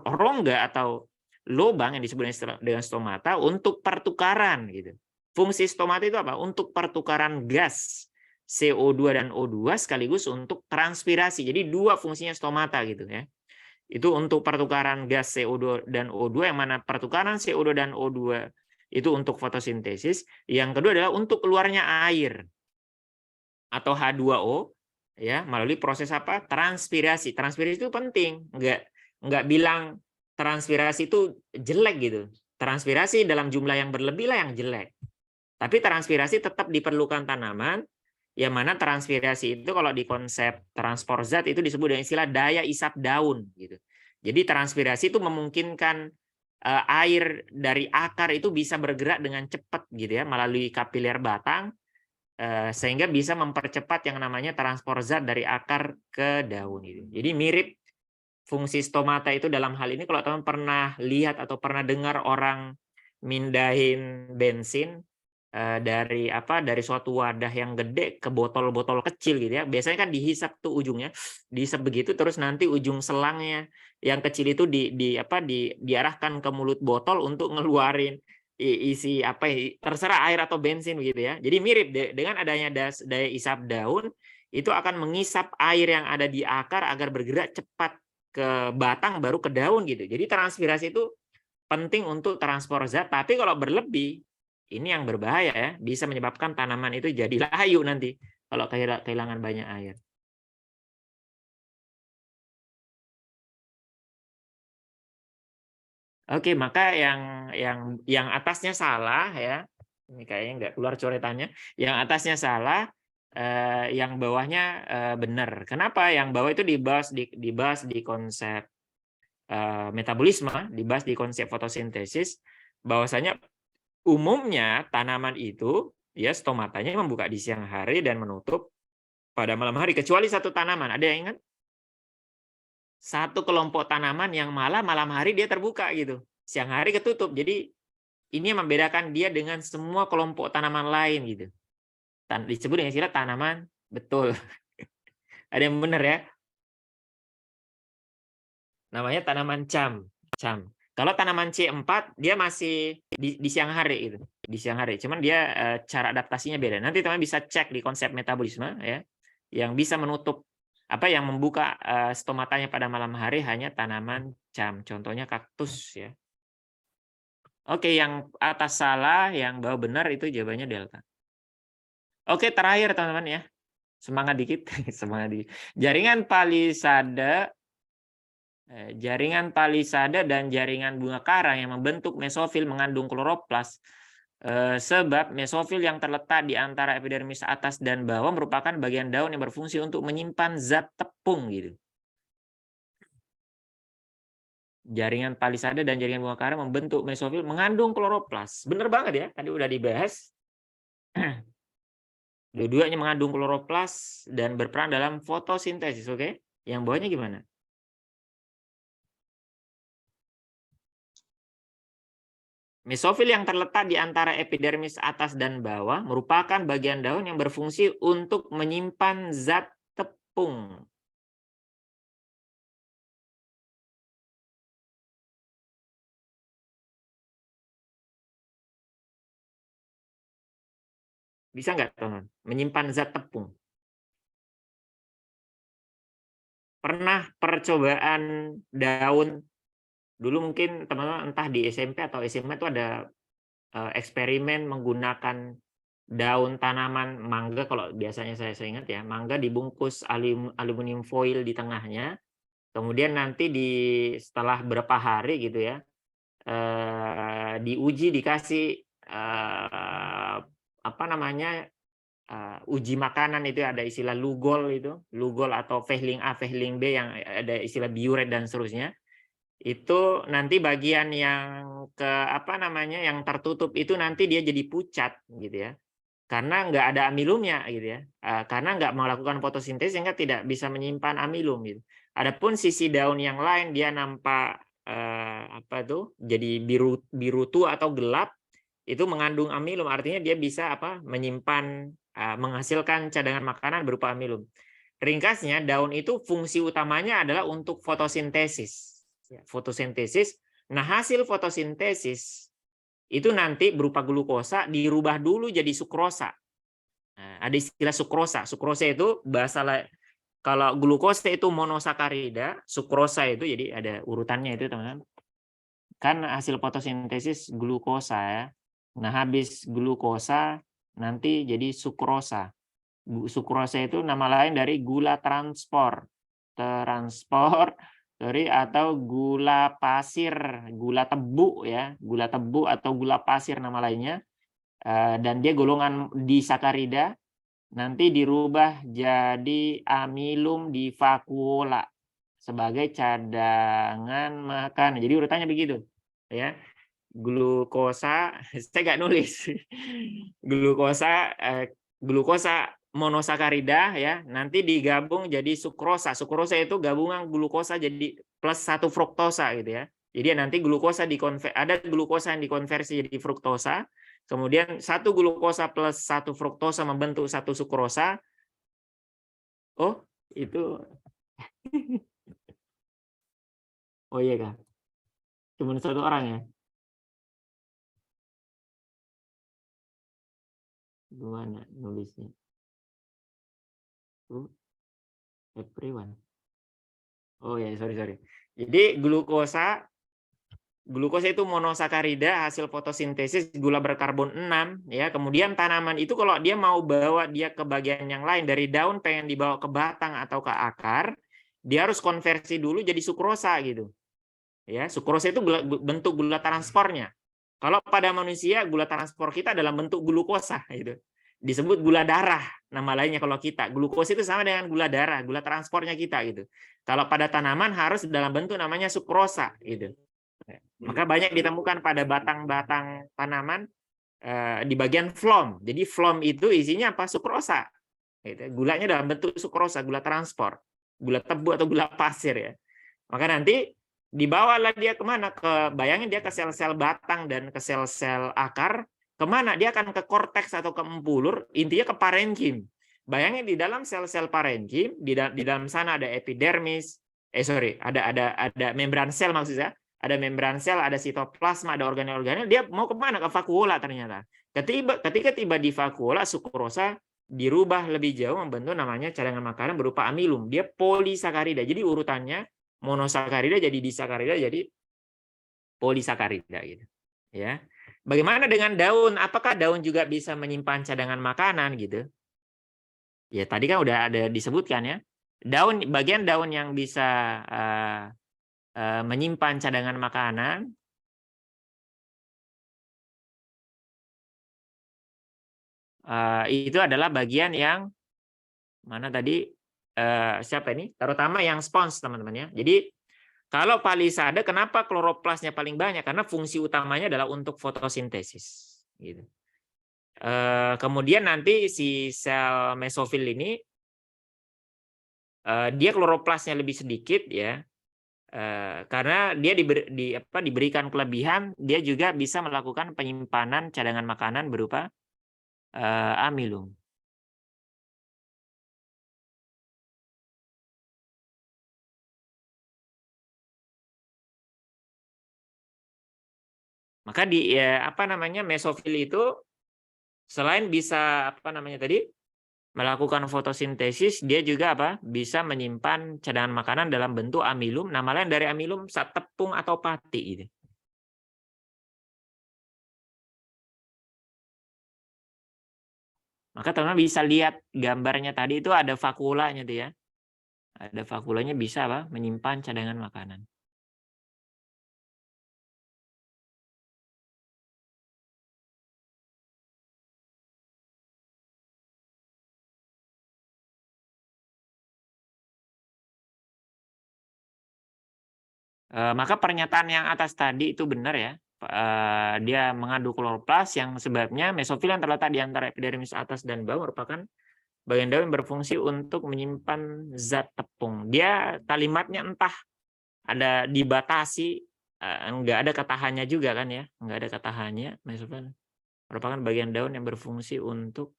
rongga atau lubang yang disebut dengan stomata untuk pertukaran gitu. Fungsi stomata itu apa? Untuk pertukaran gas CO2 dan O2 sekaligus untuk transpirasi. Jadi dua fungsinya stomata gitu ya. Itu untuk pertukaran gas CO2 dan O2, yang mana pertukaran CO2 dan O2 itu untuk fotosintesis. Yang kedua adalah untuk keluarnya air atau H2O ya melalui proses apa? Transpirasi. Transpirasi itu penting. Nggak bilang transpirasi itu jelek gitu. Transpirasi dalam jumlah yang berlebih lah yang jelek. Tapi transpirasi tetap diperlukan tanaman, yang mana transpirasi itu kalau di konsep transport zat itu disebut dengan istilah daya isap daun gitu. Jadi transpirasi itu memungkinkan air dari akar itu bisa bergerak dengan cepat gitu ya melalui kapiler batang, sehingga bisa mempercepat yang namanya transport zat dari akar ke daun gitu. Jadi mirip fungsi stomata itu dalam hal ini kalau teman pernah lihat atau pernah dengar orang mindahin bensin dari suatu wadah yang gede ke botol-botol kecil gitu ya. Biasanya kan dihisap tuh ujungnya, dihisap begitu terus nanti ujung selangnya yang kecil itu diarahkan ke mulut botol untuk ngeluarin isi terserah air atau bensin gitu ya. Jadi mirip dengan adanya daya isap daun itu akan mengisap air yang ada di akar agar bergerak cepat ke batang baru ke daun gitu. Jadi transpirasi itu penting untuk transport zat, tapi kalau berlebih ini yang berbahaya ya, bisa menyebabkan tanaman itu jadi layu nanti kalau kehilangan banyak air. Oke, maka yang atasnya salah ya. Ini kayaknya nggak keluar coretannya. Yang atasnya salah, yang bawahnya benar. Kenapa? Yang bawah itu dibahas di konsep metabolisme, dibahas di konsep fotosintesis, bahwasanya umumnya tanaman itu ya stomatanya membuka di siang hari dan menutup pada malam hari, kecuali satu tanaman. Ada yang ingat? Satu kelompok tanaman yang malah malam hari dia terbuka gitu, siang hari ketutup. Jadi ini yang membedakan dia dengan semua kelompok tanaman lain gitu. Disebut dengan istilah tanaman betul. Ada yang benar ya? Namanya tanaman cam. Kalau tanaman C4 dia masih di siang hari itu, di siang hari. Cuman dia cara adaptasinya beda. Nanti teman bisa cek di konsep metabolisme ya, yang bisa menutup yang membuka stomatanya pada malam hari hanya tanaman cam. Contohnya kaktus ya. Oke, yang atas salah, yang bawah benar itu jawabannya delta. Oke, terakhir teman-teman ya. Semangat dikit, semangat dikit. Jaringan palisada dan jaringan bunga karang yang membentuk mesofil mengandung kloroplas. Sebab mesofil yang terletak di antara epidermis atas dan bawah merupakan bagian daun yang berfungsi untuk menyimpan zat tepung gitu. Jaringan palisada dan jaringan bunga karang membentuk mesofil mengandung kloroplas. Bener banget ya, tadi udah dibahas. Dua-duanya mengandung kloroplas dan berperan dalam fotosintesis, oke? Yang bawahnya gimana? Mesofil yang terletak di antara epidermis atas dan bawah merupakan bagian daun yang berfungsi untuk menyimpan zat tepung. Bisa nggak, teman? Menyimpan zat tepung. Pernah percobaan daun, dulu mungkin teman-teman entah di SMP atau SMA itu ada eksperimen menggunakan daun tanaman mangga, kalau biasanya saya ingat ya, mangga dibungkus aluminium foil di tengahnya, kemudian nanti setelah berapa hari gitu ya, diuji, dikasih uji makanan, itu ada istilah lugol atau Fehling A, Fehling B, yang ada istilah biuret dan seterusnya. Itu nanti bagian yang yang tertutup itu nanti dia jadi pucat gitu ya. Karena nggak ada amilumnya gitu ya. Karena nggak melakukan fotosintesis sehingga tidak bisa menyimpan amilum gitu. Adapun sisi daun yang lain dia nampak jadi biru tua atau gelap, itu mengandung amilum, artinya dia bisa menyimpan, menghasilkan cadangan makanan berupa amilum. Ringkasnya, daun itu fungsi utamanya adalah untuk fotosintesis. Fotosintesis. Nah, hasil fotosintesis itu nanti berupa glukosa dirubah dulu jadi sukrosa. Nah, ada istilah sukrosa. Sukrosa itu kalau glukosa itu monosakarida, sukrosa itu jadi ada urutannya itu, teman-teman. Kan hasil fotosintesis glukosa ya. Nah, habis glukosa nanti jadi sukrosa. Sukrosa itu nama lain dari gula transport atau gula pasir, gula tebu ya, gula tebu atau gula pasir nama lainnya. Dan dia golongan disakarida, nanti dirubah jadi amilum di vakuola sebagai cadangan makan. Jadi urutannya begitu ya. Glukosa, saya nggak nulis. Glukosa monosakarida ya, nanti digabung jadi sukrosa. Sukrosa itu gabungan glukosa jadi plus 1 fruktosa gitu ya. Jadi nanti ada glukosa yang dikonversi jadi fruktosa, kemudian 1 glukosa plus 1 fruktosa membentuk 1 sukrosa. Oh, itu. Oh iya Kak. Cuma 1 orang ya. Gimana nulisnya? Everyone. Oh ya, sorry. Jadi glukosa itu monosakarida hasil fotosintesis gula berkarbon 6 ya. Kemudian tanaman itu kalau dia mau bawa dia ke bagian yang lain, dari daun pengen dibawa ke batang atau ke akar, dia harus konversi dulu jadi sukrosa gitu. Ya, sukrosa itu bentuk gula transpornya. Kalau pada manusia gula transport kita dalam bentuk glukosa gitu. Disebut gula darah nama lainnya kalau kita. Glukosa itu sama dengan gula darah, gula transportnya kita gitu. Kalau pada tanaman harus dalam bentuk namanya sukrosa gitu. Maka banyak ditemukan pada batang-batang tanaman di bagian phloem. Jadi phloem itu isinya apa? Sukrosa. Gitu. Gulanya dalam bentuk sukrosa, gula transport, gula tebu atau gula pasir ya. Maka nanti dibawalah dia kemana? Bayangin dia ke sel-sel batang dan ke sel-sel akar. Kemana? Dia akan ke korteks atau ke empulur, intinya ke parenkim. Bayangin di dalam sel-sel parenkim, di dalam sana ada epidermis, ada membran sel maksudnya, ada membran sel, ada sitoplasma, ada organel-organel. Dia mau kemana? Ke vakuola ternyata. Ketika tiba di vakuola, sukrosa dirubah lebih jauh membentuk namanya cadangan makanan berupa amilum. Dia polisakarida. Jadi urutannya monosakarida jadi disakarida jadi polisakarida gitu. Ya. Bagaimana dengan daun? Apakah daun juga bisa menyimpan cadangan makanan gitu? Ya, tadi kan udah ada disebutkan ya. Bagian daun yang bisa menyimpan cadangan makanan itu adalah bagian yang mana tadi siapa ini? Terutama yang spons teman-teman ya. Jadi kalau palisade kenapa kloroplasnya paling banyak? Karena fungsi utamanya adalah untuk fotosintesis. Gitu. Kemudian nanti si sel mesofil ini dia kloroplasnya lebih sedikit ya. Karena dia diberikan kelebihan, dia juga bisa melakukan penyimpanan cadangan makanan berupa amilum. Maka mesofil itu selain bisa melakukan fotosintesis, dia juga bisa menyimpan cadangan makanan dalam bentuk amilum. Nama lain dari amilum tepung atau pati gitu. Maka teman-teman bisa lihat gambarnya tadi itu ada vakuolanya tuh ya. Ada vakuolanya bisa menyimpan cadangan makanan. Maka pernyataan yang atas tadi itu benar ya. Dia mengandung kloroplas yang sebabnya mesofil yang terletak di antara epidermis atas dan bawah merupakan bagian daun yang berfungsi untuk menyimpan zat tepung. Dia kalimatnya entah ada dibatasi, enggak ada kata hanya juga kan ya, enggak ada kata hanya. Mesofil merupakan bagian daun yang berfungsi untuk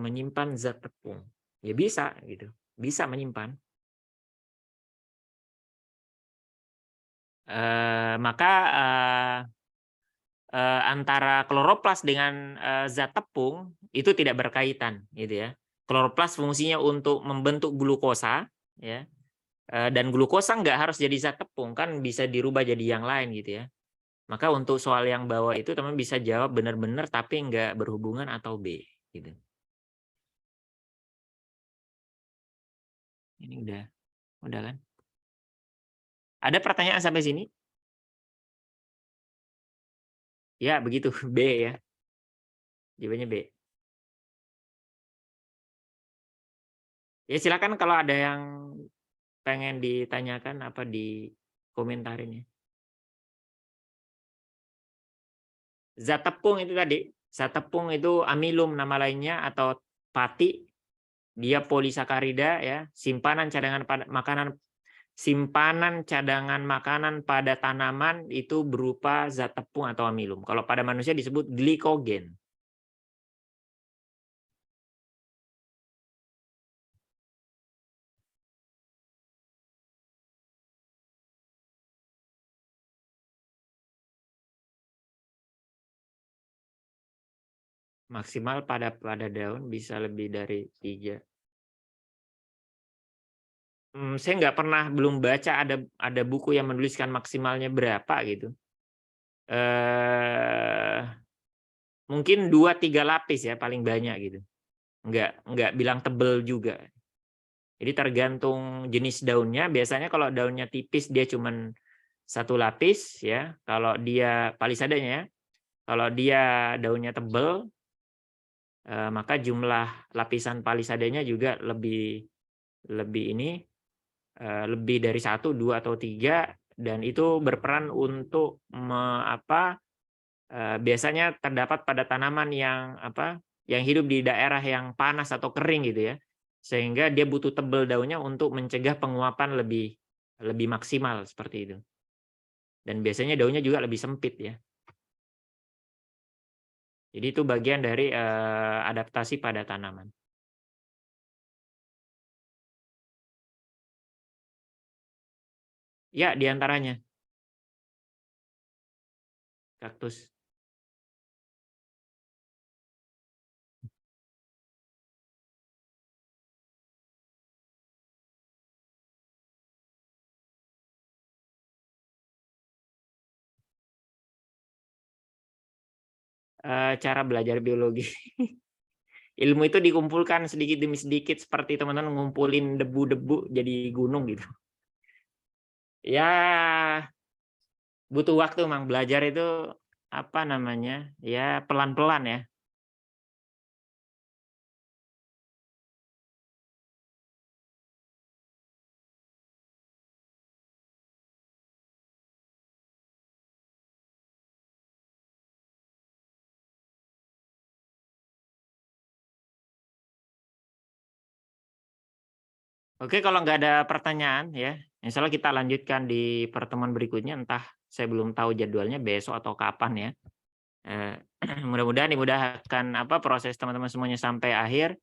menyimpan zat tepung. Ya bisa gitu, bisa menyimpan. Maka antara kloroplas dengan zat tepung itu tidak berkaitan gitu ya. Kloroplas fungsinya untuk membentuk glukosa ya. Dan glukosa nggak harus jadi zat tepung, kan bisa dirubah jadi yang lain gitu ya. Maka untuk soal yang bawah itu teman bisa jawab benar-benar tapi nggak berhubungan atau B gitu. Ini udah kan? Ada pertanyaan sampai sini? Ya, begitu. B ya. Jawabannya B. Ya, silakan kalau ada yang pengen ditanyakan apa di komentarin ya. Zat tepung itu tadi, zat tepung itu amilum nama lainnya atau pati, dia polisakarida ya, simpanan cadangan makanan pada tanaman itu berupa zat tepung atau amilum. Kalau pada manusia disebut glikogen. Maksimal pada daun bisa lebih dari 3. Saya nggak pernah, belum baca ada buku yang menuliskan maksimalnya berapa gitu. Mungkin 2-3 lapis ya paling banyak gitu. Nggak bilang tebel juga. Jadi tergantung jenis daunnya. Biasanya kalau daunnya tipis dia cuman 1 lapis ya. Kalau dia palisadenya ya. Kalau dia daunnya tebal, maka jumlah lapisan palisadenya juga lebih dari 1, 2 atau 3 dan itu berperan untuk biasanya terdapat pada tanaman yang hidup di daerah yang panas atau kering gitu ya. Sehingga dia butuh tebal daunnya untuk mencegah penguapan lebih maksimal seperti itu. Dan biasanya daunnya juga lebih sempit ya. Jadi itu bagian dari adaptasi pada tanaman. Ya, di antaranya kaktus. Cara belajar biologi. Ilmu itu dikumpulkan sedikit demi sedikit seperti teman-teman ngumpulin debu-debu jadi gunung gitu. Ya, butuh waktu Mang, belajar itu ya pelan-pelan ya. Oke, kalau nggak ada pertanyaan ya, insya Allah kita lanjutkan di pertemuan berikutnya, entah saya belum tahu jadwalnya besok atau kapan ya. Mudah-mudahan dimudahkan proses teman-teman semuanya sampai akhir,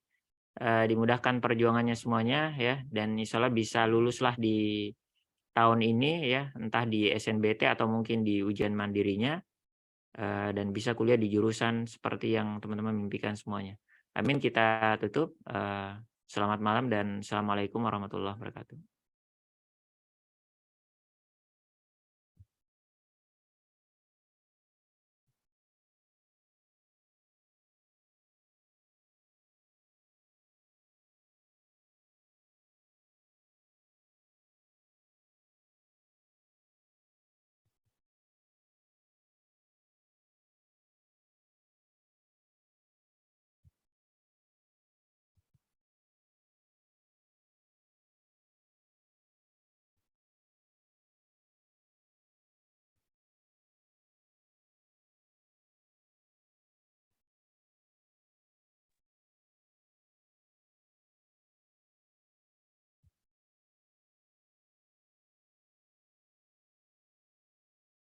dimudahkan perjuangannya semuanya ya, dan insya Allah bisa luluslah di tahun ini ya, entah di SNBT atau mungkin di ujian mandirinya, dan bisa kuliah di jurusan seperti yang teman-teman mimpikan semuanya. Amin, kita tutup. Selamat malam dan assalamualaikum warahmatullahi wabarakatuh.